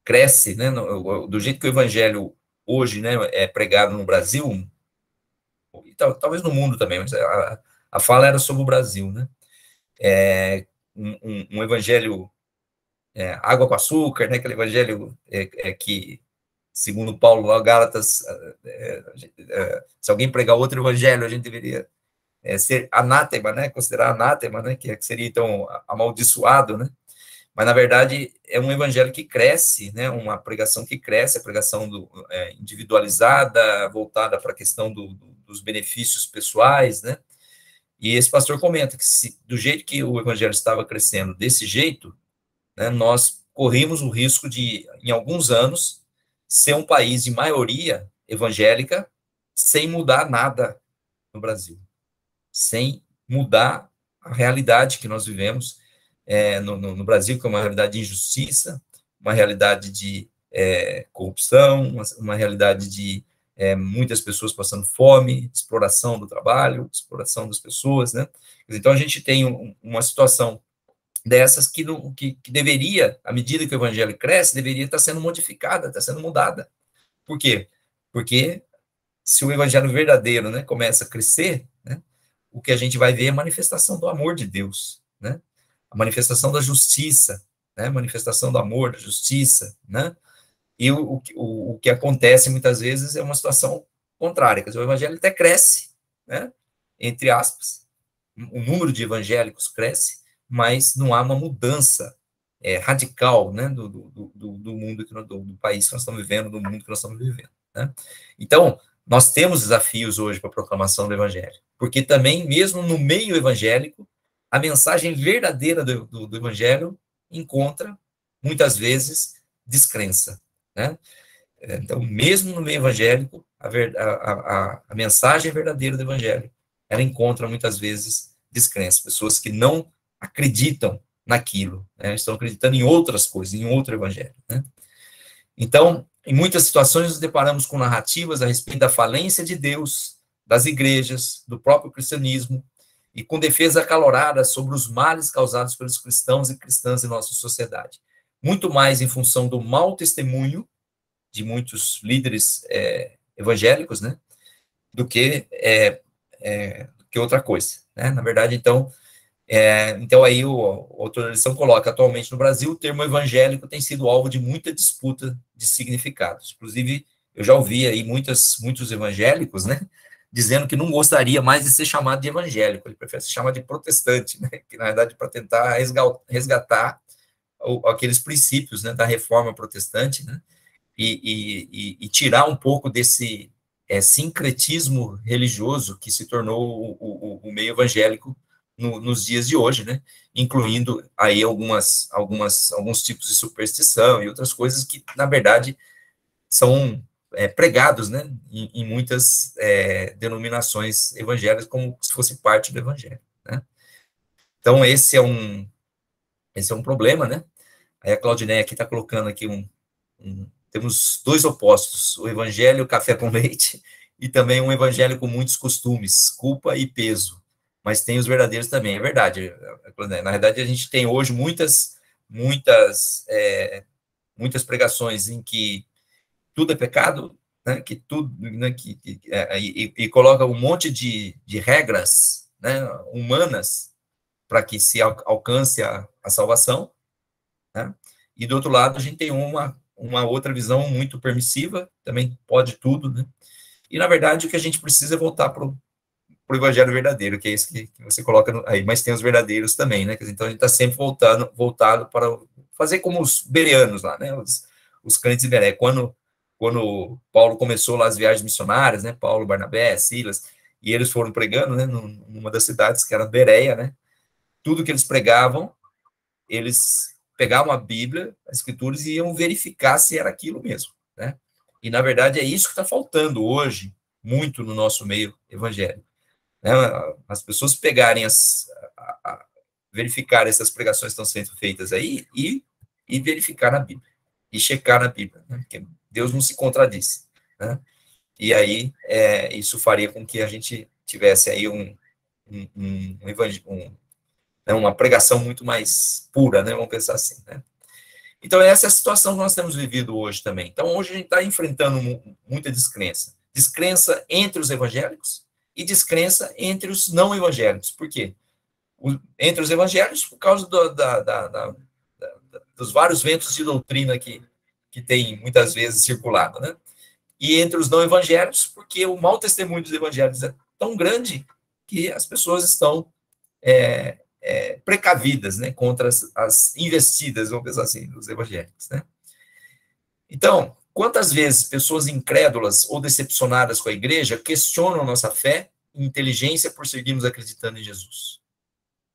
cresce, né, do jeito que o evangelho hoje, né, é pregado no Brasil, e talvez no mundo também, mas a fala era sobre o Brasil, né? Um evangelho água com açúcar, né, aquele evangelho que, segundo Paulo, lá, Gálatas, se alguém pregar outro evangelho, a gente deveria ser anátema, né, considerar anátema, né, que seria, então, amaldiçoado, né? Mas, na verdade, é um evangelho que cresce, né, uma pregação que cresce, a pregação individualizada, voltada para a questão dos benefícios pessoais, né? E esse pastor comenta que, do jeito que o evangelho estava crescendo, desse jeito, né, nós corrimos o risco de, em alguns anos, ser um país de maioria evangélica sem mudar nada no Brasil, sem mudar a realidade que nós vivemos no Brasil, que é uma realidade de injustiça, uma realidade de corrupção, uma realidade de muitas pessoas passando fome, exploração do trabalho, exploração das pessoas, né? Então, a gente tem uma situação dessas que deveria, à medida que o evangelho cresce, deveria estar sendo modificada, estar sendo mudada. Por quê? Porque se o evangelho verdadeiro, né, começa a crescer, né, o que a gente vai ver é a manifestação do amor de Deus, né? A manifestação da justiça, né? A manifestação do amor, da justiça, né? E o que acontece muitas vezes é uma situação contrária, quer dizer, o evangelho até cresce, né? Entre aspas, o número de evangélicos cresce, mas não há uma mudança radical, né, do mundo, do país que nós estamos vivendo, do mundo que nós estamos vivendo, né? Então, nós temos desafios hoje para a proclamação do evangelho, porque também, mesmo no meio evangélico, a mensagem verdadeira do evangelho encontra, muitas vezes, descrença, né? Então, mesmo no meio evangélico, a mensagem verdadeira do evangelho, ela encontra, muitas vezes, descrença, pessoas que não acreditam naquilo, né? Estão acreditando em outras coisas, em outro evangelho, né? Então, em muitas situações, nos deparamos com narrativas a respeito da falência de Deus, das igrejas, do próprio cristianismo, e com defesa acalorada sobre os males causados pelos cristãos e cristãs em nossa sociedade. Muito mais em função do mau testemunho de muitos líderes evangélicos, né, do que outra coisa, né? Na verdade, então aí o autor da lição coloca: atualmente no Brasil, o termo evangélico tem sido alvo de muita disputa de significados. Inclusive, eu já ouvi aí muitos evangélicos, né, dizendo que não gostaria mais de ser chamado de evangélico, ele prefere se chamar de protestante, né, que na verdade para tentar resgatar aqueles princípios, né, da reforma protestante, né, e tirar um pouco desse sincretismo religioso que se tornou o meio evangélico nos dias de hoje, né? Incluindo aí alguns tipos de superstição e outras coisas que, na verdade, são pregados, né, em muitas denominações evangélicas como se fosse parte do evangelho, né? Então, esse é um problema, né? Aí a Claudineia aqui está colocando aqui temos dois opostos, o evangelho café com leite e também um evangelho com muitos costumes, culpa e peso, mas tem os verdadeiros também, é verdade. Na verdade, a gente tem hoje muitas pregações em que tudo é pecado, né, que tudo, né, e coloca um monte de regras, né, humanas para que se alcance a salvação, né? E do outro lado a gente tem uma outra visão muito permissiva, também pode tudo, né? E na verdade o que a gente precisa é voltar para o evangelho verdadeiro, que é isso que você coloca aí, mas tem os verdadeiros também, né? Então a gente está sempre voltado para fazer como os bereanos lá, né? Os crentes de Beré. Quando Paulo começou lá as viagens missionárias, né? Paulo, Barnabé, Silas, e eles foram pregando, né? Numa das cidades que era Bereia, né? Tudo que eles pregavam, eles pegavam a Bíblia, as Escrituras, e iam verificar se era aquilo mesmo, né? E, na verdade, é isso que está faltando hoje, muito no nosso meio evangélico, né? As pessoas pegarem verificar essas pregações que estão sendo feitas aí e verificar na Bíblia, e checar na Bíblia, né? Porque Deus não se contradiz, né? E aí, isso faria com que a gente tivesse aí uma pregação muito mais pura, né? Vamos pensar assim, né? Então, essa é a situação que nós temos vivido hoje também. Então, hoje a gente está enfrentando muita descrença. Descrença entre os evangélicos e descrença entre os não evangélicos. Por quê? Entre os evangélicos, por causa dos vários ventos de doutrina que tem muitas vezes circulado, né? E entre os não evangélicos, porque o mau testemunho dos evangélicos é tão grande que as pessoas estão precavidas, né, contra as investidas, vamos pensar assim, dos evangélicos, né? Então, quantas vezes pessoas incrédulas ou decepcionadas com a igreja questionam nossa fé e inteligência por seguirmos acreditando em Jesus?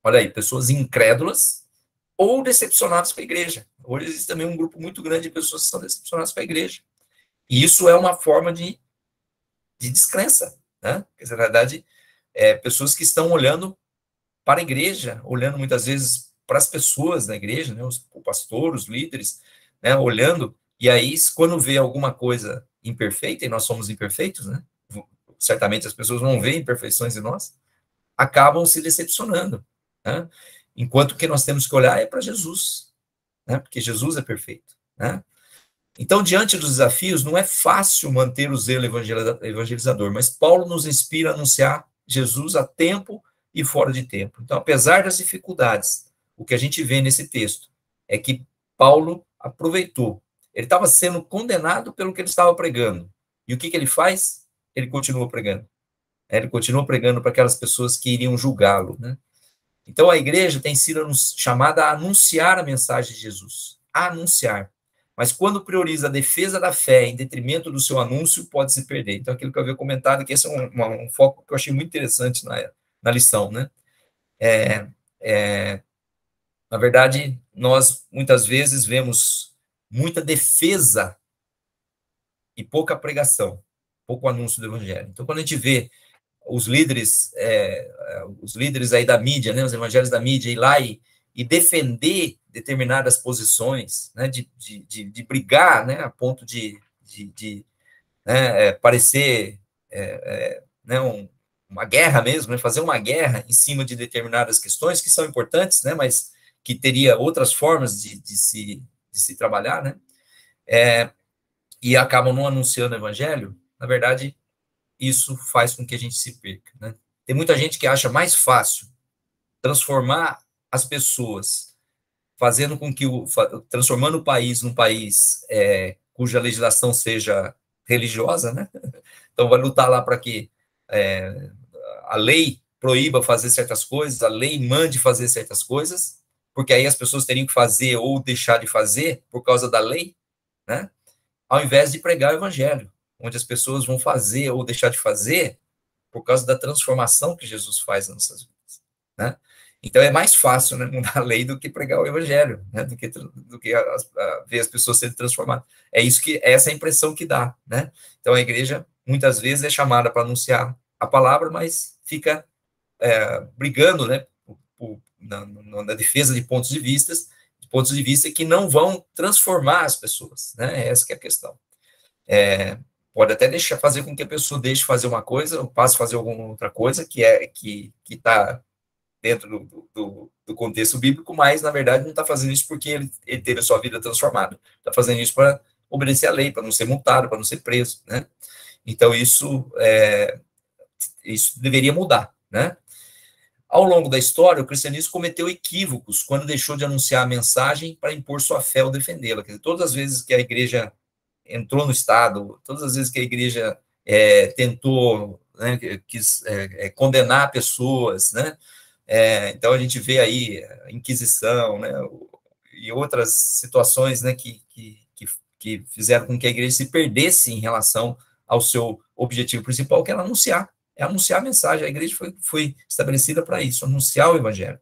Olha aí, pessoas incrédulas ou decepcionadas com a igreja. Hoje existe também um grupo muito grande de pessoas que são decepcionadas com a igreja. E isso é uma forma de descrença, né? Porque, na verdade, pessoas que estão olhando para a igreja, olhando muitas vezes para as pessoas da igreja, né, o pastor, os líderes, né, olhando, e aí, quando vê alguma coisa imperfeita, e nós somos imperfeitos, né, certamente as pessoas vão ver imperfeições em nós, acabam se decepcionando, né, enquanto que nós temos que olhar para Jesus, né, porque Jesus é perfeito, né. Então, diante dos desafios, não é fácil manter o zelo evangelizador, mas Paulo nos inspira a anunciar Jesus a tempo e fora de tempo. Então, apesar das dificuldades, o que a gente vê nesse texto é que Paulo aproveitou. Ele estava sendo condenado pelo que ele estava pregando. E o que ele faz? Ele continua pregando. Ele continua pregando para aquelas pessoas que iriam julgá-lo, né? Então, a igreja tem sido chamada a anunciar a mensagem de Jesus. A anunciar. Mas quando prioriza a defesa da fé em detrimento do seu anúncio, pode se perder. Então, aquilo que eu havia comentado, que esse é um foco que eu achei muito interessante na lição, né? Na verdade, nós muitas vezes vemos muita defesa e pouca pregação, pouco anúncio do evangelho. Então, quando a gente vê os líderes aí da mídia, né, os evangelhos da mídia, ir lá e defender determinadas posições, né, de brigar, né, a ponto de parecer né, uma guerra mesmo, né, fazer uma guerra em cima de determinadas questões que são importantes, né, mas que teria outras formas de se trabalhar, né, e acabam não anunciando o evangelho. Na verdade, isso faz com que a gente se perca, né? Tem muita gente que acha mais fácil transformar as pessoas, fazendo com que transformando o país num país cuja legislação seja religiosa, né? Então vai lutar lá para que a lei proíba fazer certas coisas, a lei mande fazer certas coisas, porque aí as pessoas teriam que fazer ou deixar de fazer por causa da lei, né? Ao invés de pregar o evangelho, onde as pessoas vão fazer ou deixar de fazer por causa da transformação que Jesus faz nas nossas vidas, né? Então é mais fácil, né, mudar a lei do que pregar o evangelho, né, do que ver as pessoas sendo transformadas. Essa é a impressão que dá, né? Então a igreja muitas vezes é chamada para anunciar a palavra, mas fica brigando, né, na defesa de pontos de vista que não vão transformar as pessoas, né? Essa que é a questão. Pode até fazer com que a pessoa deixe de fazer uma coisa, ou passe a fazer alguma outra coisa que está dentro do contexto bíblico, mas, na verdade, não está fazendo isso porque ele teve a sua vida transformada. Está fazendo isso para obedecer à lei, para não ser multado, para não ser preso, né? Então, isso deveria mudar, né? Ao longo da história, o cristianismo cometeu equívocos quando deixou de anunciar a mensagem para impor sua fé ou defendê-la. Quer dizer, todas as vezes que a igreja entrou no Estado, todas as vezes que a igreja tentou, né, quis condenar pessoas, né? Então a gente vê aí a Inquisição, né, e outras situações, né, que fizeram com que a igreja se perdesse em relação ao seu objetivo principal, que era anunciar a mensagem. A igreja foi estabelecida para isso, anunciar o evangelho,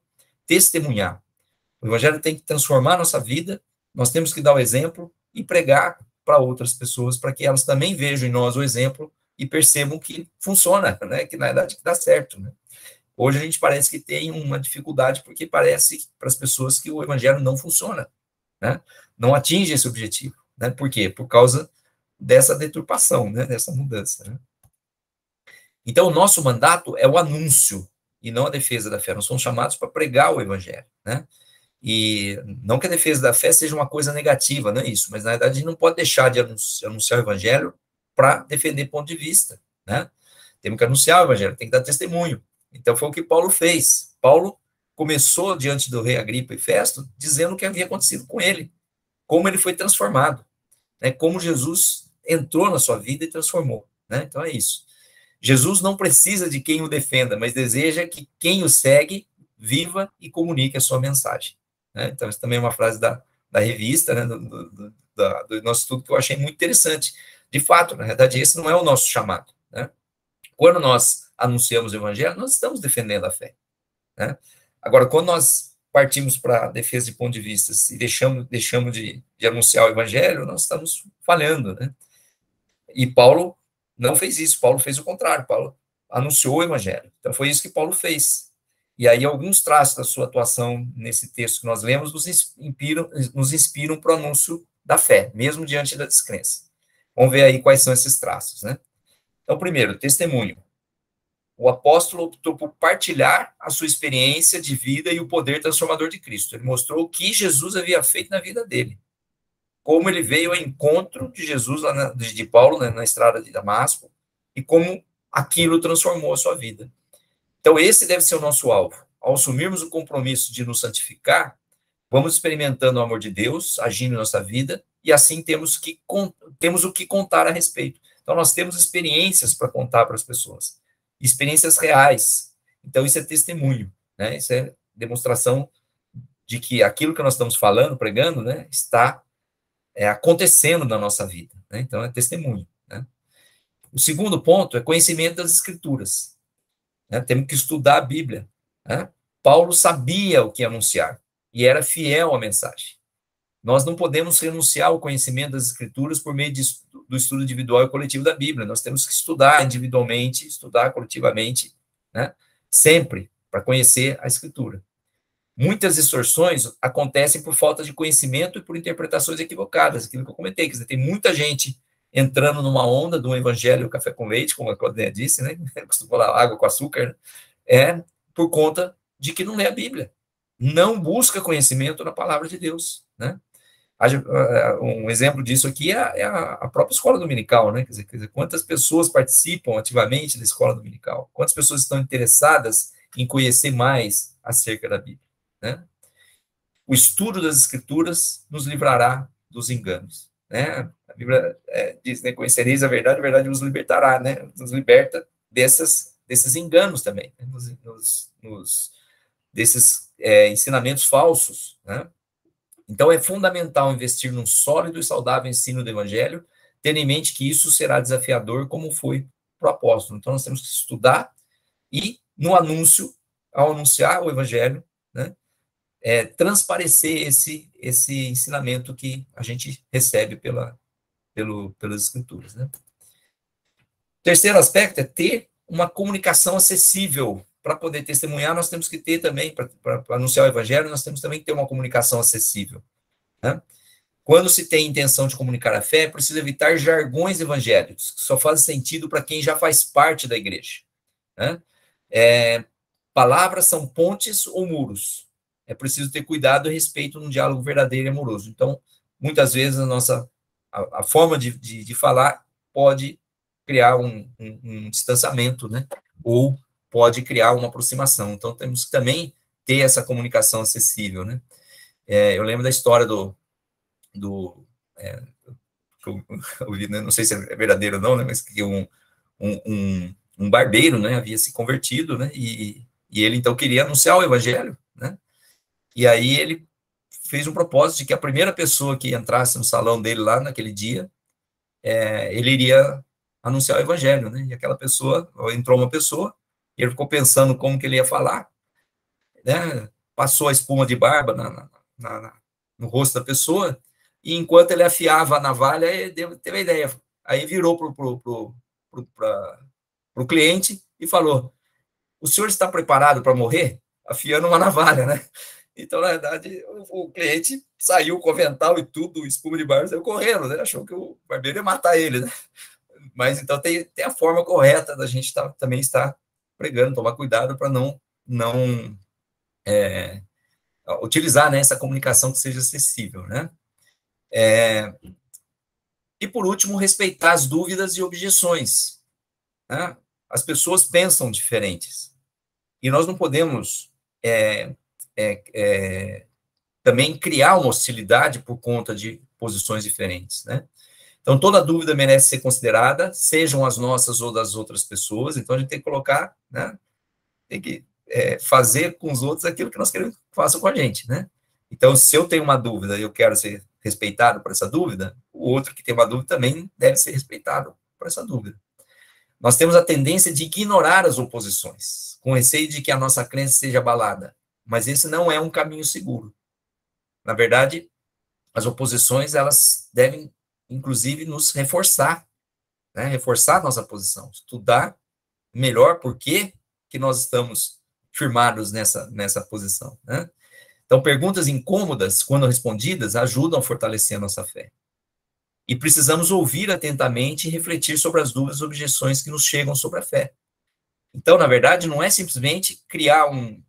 testemunhar. O evangelho tem que transformar a nossa vida, nós temos que dar o exemplo e pregar para outras pessoas, para que elas também vejam em nós o exemplo e percebam que funciona, né? Que na verdade que dá certo, né? Hoje a gente parece que tem uma dificuldade porque parece para as pessoas que o evangelho não funciona, né? Não atinge esse objetivo, né? Por quê? Por causa dessa deturpação, né? Dessa mudança, né? Então, o nosso mandato é o anúncio e não a defesa da fé. Nós somos chamados para pregar o evangelho, né? E não que a defesa da fé seja uma coisa negativa, não é isso, mas na verdade a gente não pode deixar de anunciar o evangelho para defender ponto de vista, né? Temos que anunciar o evangelho, tem que dar testemunho. Então foi o que Paulo fez. Paulo começou diante do rei Agripa e Festo dizendo o que havia acontecido com ele, como ele foi transformado, né? Como Jesus entrou na sua vida e transformou, né? Então é isso. Jesus não precisa de quem o defenda, mas deseja que quem o segue viva e comunique a sua mensagem, né? Então, isso também é uma frase da revista, né, do nosso estudo, que eu achei muito interessante. De fato, na verdade, esse não é o nosso chamado, né? Quando nós anunciamos o evangelho, nós estamos defendendo a fé, né? Agora, quando nós partimos para a defesa de ponto de vista e deixamos de anunciar o evangelho, nós estamos falhando, né? E Paulo não fez isso, Paulo fez o contrário, Paulo anunciou o evangelho. Então, foi isso que Paulo fez. E aí, alguns traços da sua atuação nesse texto que nós lemos nos inspiram para o anúncio da fé, mesmo diante da descrença. Vamos ver aí quais são esses traços, né? Então, primeiro, testemunho. O apóstolo optou por partilhar a sua experiência de vida e o poder transformador de Cristo. Ele mostrou o que Jesus havia feito na vida dele. Como ele veio ao encontro de Jesus, de Paulo, né, na estrada de Damasco, e como aquilo transformou a sua vida. Então, esse deve ser o nosso alvo. Ao assumirmos o compromisso de nos santificar, vamos experimentando o amor de Deus, agindo em nossa vida, e assim temos o que contar a respeito. Então, nós temos experiências para contar para as pessoas, experiências reais. Então, isso é testemunho, né? Isso é demonstração de que aquilo que nós estamos falando, pregando, né, está acontecendo na nossa vida, né? Então, é testemunho, né? O segundo ponto é conhecimento das Escrituras, né? Temos que estudar a Bíblia, né? Paulo sabia o que anunciar e era fiel à mensagem. Nós não podemos renunciar ao conhecimento das Escrituras por meio do estudo individual e coletivo da Bíblia. Nós temos que estudar individualmente, estudar coletivamente, né? Sempre, para conhecer a Escritura. Muitas distorções acontecem por falta de conhecimento e por interpretações equivocadas, aquilo que eu comentei, quer dizer, tem muita gente entrando numa onda do evangelho café com leite, como a Claudinha disse, né? Costuma falar água com açúcar, né? Por conta de que não lê a Bíblia, não busca conhecimento na palavra de Deus, né? Um exemplo disso aqui é a própria escola dominical, né? Quer dizer, quantas pessoas participam ativamente da escola dominical? Quantas pessoas estão interessadas em conhecer mais acerca da Bíblia, né? O estudo das Escrituras nos livrará dos enganos, né? A Bíblia diz, né? Conhecereis a verdade vos libertará, né? Nos liberta desses enganos também, né? Desses ensinamentos falsos, né? Então, é fundamental investir num sólido e saudável ensino do Evangelho, tendo em mente que isso será desafiador, como foi para o apóstolo. Então, nós temos que estudar e, no anúncio, ao anunciar o Evangelho, né, transparecer esse ensinamento que a gente recebe pelas Escrituras, né? Terceiro aspecto é ter uma comunicação acessível. Para poder testemunhar, nós temos que ter também, para anunciar o evangelho, nós temos também que ter uma comunicação acessível, né? Quando se tem intenção de comunicar a fé, é preciso evitar jargões evangélicos, que só fazem sentido para quem já faz parte da igreja, né? Palavras são pontes ou muros. É preciso ter cuidado e respeito no diálogo verdadeiro e amoroso. Então, muitas vezes, a forma de falar pode criar um distanciamento, né? Ou pode criar uma aproximação. Então, temos que também ter essa comunicação acessível, né? Eu lembro da história que eu ouvi, né? Não sei se é verdadeiro ou não, né? Mas que um barbeiro, né, havia se convertido, né? E ele, então, queria anunciar o evangelho, né? E aí ele fez um propósito de que a primeira pessoa que entrasse no salão dele lá naquele dia, ele iria anunciar o evangelho, né? E aquela pessoa, entrou uma pessoa, ele ficou pensando como que ele ia falar, né? passou a espuma de barba no rosto da pessoa, e enquanto ele afiava a navalha, ele teve a ideia. Aí virou para o cliente e falou: o senhor está preparado para morrer? Afiando uma navalha, né? Então, na verdade, o cliente saiu com o avental e tudo, espuma de barba, saiu correndo, né? Achou que o barbeiro ia matar ele, né? Mas, então, tem a forma correta da gente também estar pregando, tomar cuidado para não utilizar, né, essa comunicação que seja acessível, né? E, por último, respeitar as dúvidas e objeções, né? As pessoas pensam diferentes. E nós não podemos também criar uma hostilidade por conta de posições diferentes, né? Então, toda dúvida merece ser considerada, sejam as nossas ou das outras pessoas. Então, a gente tem que colocar, né? Tem que fazer com os outros aquilo que nós queremos que façam com a gente, né? Então, se eu tenho uma dúvida e eu quero ser respeitado por essa dúvida, o outro que tem uma dúvida também deve ser respeitado por essa dúvida. Nós temos a tendência de ignorar as oposições, com receio de que a nossa crença seja abalada, mas esse não é um caminho seguro. Na verdade, as oposições, elas devem, inclusive, nos reforçar, né? Reforçar a nossa posição, estudar melhor por que nós estamos firmados nessa posição, né? Então, perguntas incômodas, quando respondidas, ajudam a fortalecer a nossa fé. E precisamos ouvir atentamente e refletir sobre as dúvidas e objeções que nos chegam sobre a fé. Então, na verdade, não é simplesmente criar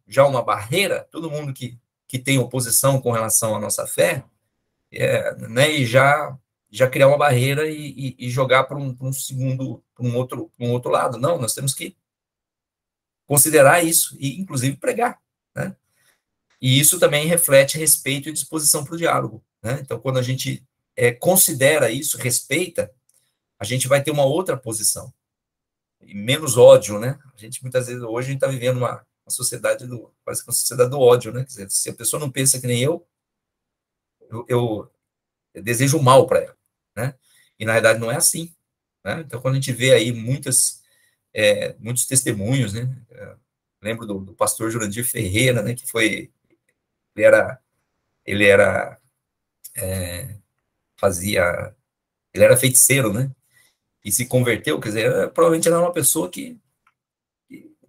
já uma barreira, todo mundo que tem oposição com relação à nossa fé, né, e já criar uma barreira e jogar para um outro lado. Não, nós temos que considerar isso e, inclusive, pregar, né? E isso também reflete respeito e disposição para o diálogo, né? Então, quando a gente considera isso, respeita, a gente vai ter uma outra posição, e menos ódio, né? A gente, muitas vezes, hoje, a gente está vivendo uma sociedade parece que uma sociedade do ódio, né? Quer dizer, se a pessoa não pensa que nem eu desejo o mal para ela, né? E, na verdade, não é assim, né? Então, quando a gente vê aí muitos testemunhos, né? Lembro do pastor Jurandir Ferreira, né? Que foi... Ele era feiticeiro, né? E se converteu, quer dizer, provavelmente era uma pessoa que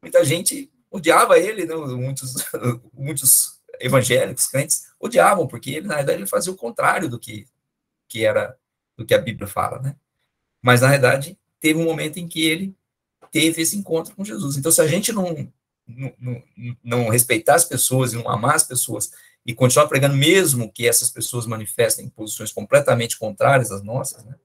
muita gente odiava ele, né? Muitos evangélicos, crentes, odiavam, porque ele, na verdade, ele fazia o contrário do que a Bíblia fala, né? Mas, na verdade, teve um momento em que ele teve esse encontro com Jesus. Então, se a gente não respeitar as pessoas e não amar as pessoas e continuar pregando, mesmo que essas pessoas manifestem posições completamente contrárias às nossas, né?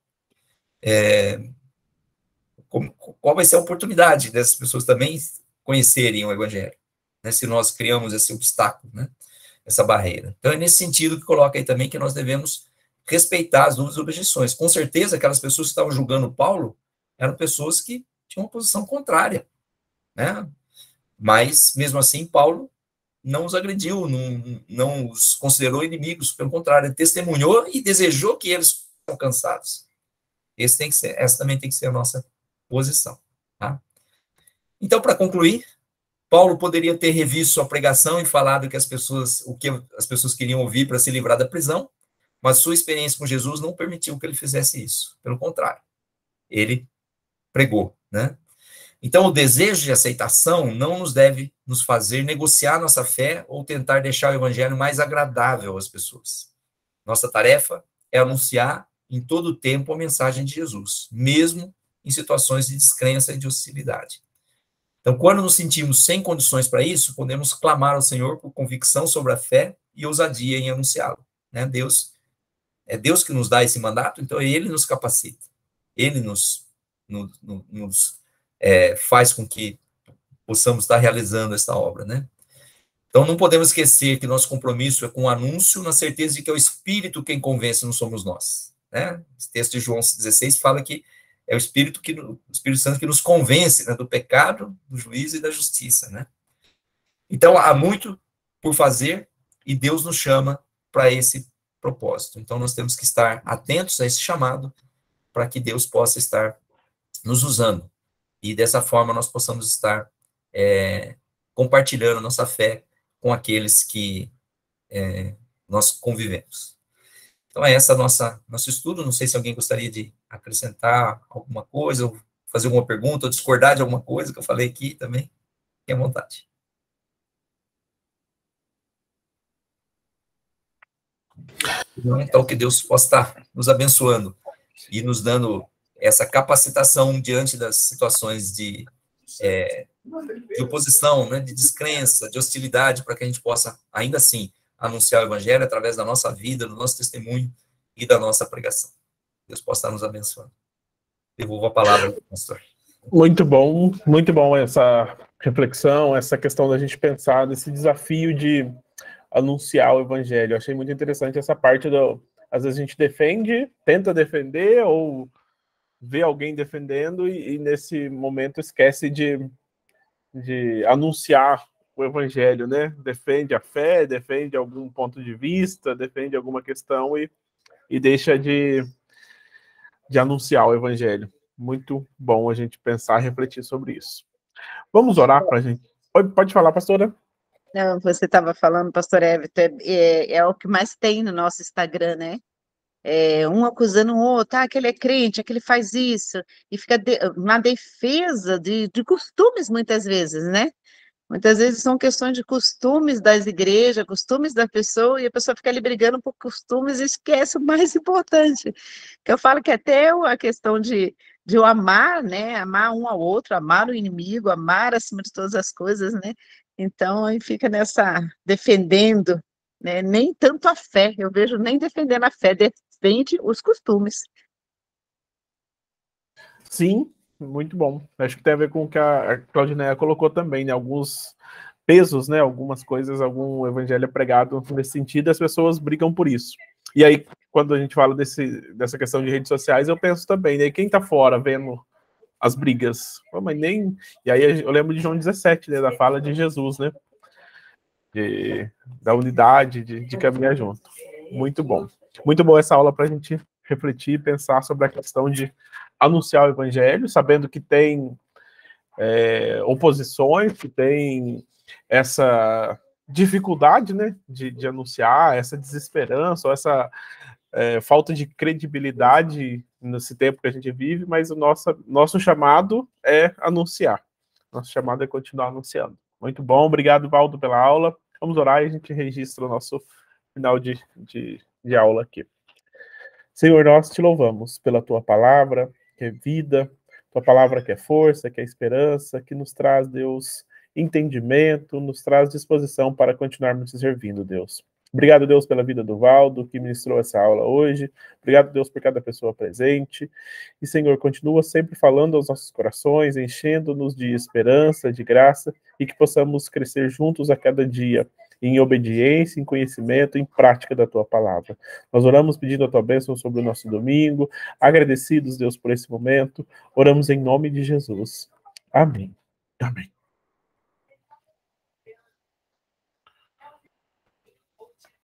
Qual vai ser a oportunidade dessas pessoas também conhecerem o Evangelho, né, se nós criamos esse obstáculo, né, essa barreira? Então, é nesse sentido que coloca aí também que nós devemos respeitar as dúvidas e objeções. Com certeza, aquelas pessoas que estavam julgando Paulo eram pessoas que tinham uma posição contrária, né? Mas, mesmo assim, Paulo não os agrediu, não os considerou inimigos, pelo contrário, ele testemunhou e desejou que eles fossem alcançados. Essa também tem que ser a nossa posição, tá? Então, para concluir, Paulo poderia ter revisto sua pregação e falado o que as pessoas queriam ouvir para se livrar da prisão, mas sua experiência com Jesus não permitiu que ele fizesse isso. Pelo contrário, ele pregou, né? Então, o desejo de aceitação não nos deve nos fazer negociar nossa fé ou tentar deixar o evangelho mais agradável às pessoas. Nossa tarefa é anunciar em todo o tempo a mensagem de Jesus, mesmo em situações de descrença e de hostilidade. Então, quando nos sentimos sem condições para isso, podemos clamar ao Senhor por convicção sobre a fé e ousadia em anunciá-lo, né? É Deus que nos dá esse mandato, então Ele nos capacita. Ele nos faz com que possamos estar realizando essa obra, né? Então, não podemos esquecer que nosso compromisso é com o anúncio, na certeza de que é o Espírito quem convence, não somos nós, né? Esse texto de João 16 fala que é o Espírito Santo que nos convence, né, do pecado, do juízo e da justiça, né? Então, há muito por fazer e Deus nos chama para esse propósito. Então, nós temos que estar atentos a esse chamado para que Deus possa estar nos usando. E dessa forma nós possamos estar compartilhando nossa fé com aqueles que nós convivemos. Então, é essa nosso estudo. Não sei se alguém gostaria de acrescentar alguma coisa, ou fazer alguma pergunta, ou discordar de alguma coisa que eu falei aqui também. Fique à vontade. Então, que Deus possa estar nos abençoando e nos dando essa capacitação diante das situações de oposição, né, de descrença, de hostilidade, para que a gente possa, ainda assim, anunciar o Evangelho através da nossa vida, do nosso testemunho e da nossa pregação. Deus possa estar nos abençoando. Devolvo a palavra ao pastor. Muito bom essa reflexão, essa questão da gente pensar nesse desafio de anunciar o Evangelho. Eu achei muito interessante essa parte às vezes a gente defende, tenta defender, ou vê alguém defendendo e nesse momento esquece de anunciar o Evangelho, né? Defende a fé, defende algum ponto de vista, defende alguma questão e deixa de anunciar o Evangelho. Muito bom a gente pensar e refletir sobre isso. Vamos orar para a gente. Pode falar, pastora? Não, você estava falando, pastor Everton, é o que mais tem no nosso Instagram, né? Um acusando o outro, aquele é crente, aquele faz isso, e fica na defesa de costumes, muitas vezes, né? Muitas vezes são questões de costumes das igrejas, costumes da pessoa, e a pessoa fica ali brigando por costumes e esquece o mais importante. Que eu falo que até a questão de o amar, né? Amar um ao outro, amar o inimigo, amar acima de todas as coisas, né? Então, aí fica nessa, defendendo, né? Nem tanto a fé, eu vejo nem defendendo a fé, defende os costumes. Sim, muito bom. Acho que tem a ver com o que a Claudineia colocou também, né? Alguns pesos, né? Algumas coisas, algum evangelho é pregado nesse sentido, as pessoas brigam por isso. E aí, quando a gente fala dessa questão de redes sociais, eu penso também, né? Quem tá fora vendo as brigas? Pô, mas nem... E aí eu lembro de João 17, né? Da fala de Jesus, né? Da unidade, de caminhar junto. Muito bom. Muito bom essa aula para a gente refletir e pensar sobre a questão de anunciar o evangelho, sabendo que tem oposições, que tem essa dificuldade, né, de anunciar, essa desesperança, ou essa falta de credibilidade nesse tempo que a gente vive, mas o nosso chamado é anunciar. Nosso chamado é continuar anunciando. Muito bom, obrigado, Valdo, pela aula. Vamos orar e a gente registra o nosso final de aula aqui. Senhor, nós te louvamos pela tua palavra, que é vida, tua palavra que é força, que é esperança, que nos traz, Deus, entendimento, nos traz disposição para continuarmos te servindo, Deus. Obrigado, Deus, pela vida do Valdo, que ministrou essa aula hoje. Obrigado, Deus, por cada pessoa presente. E, Senhor, continua sempre falando aos nossos corações, enchendo-nos de esperança, de graça, e que possamos crescer juntos a cada dia, em obediência, em conhecimento, em prática da tua palavra. Nós oramos pedindo a tua bênção sobre o nosso domingo, agradecidos, Deus, por esse momento. Oramos em nome de Jesus. Amém. Amém.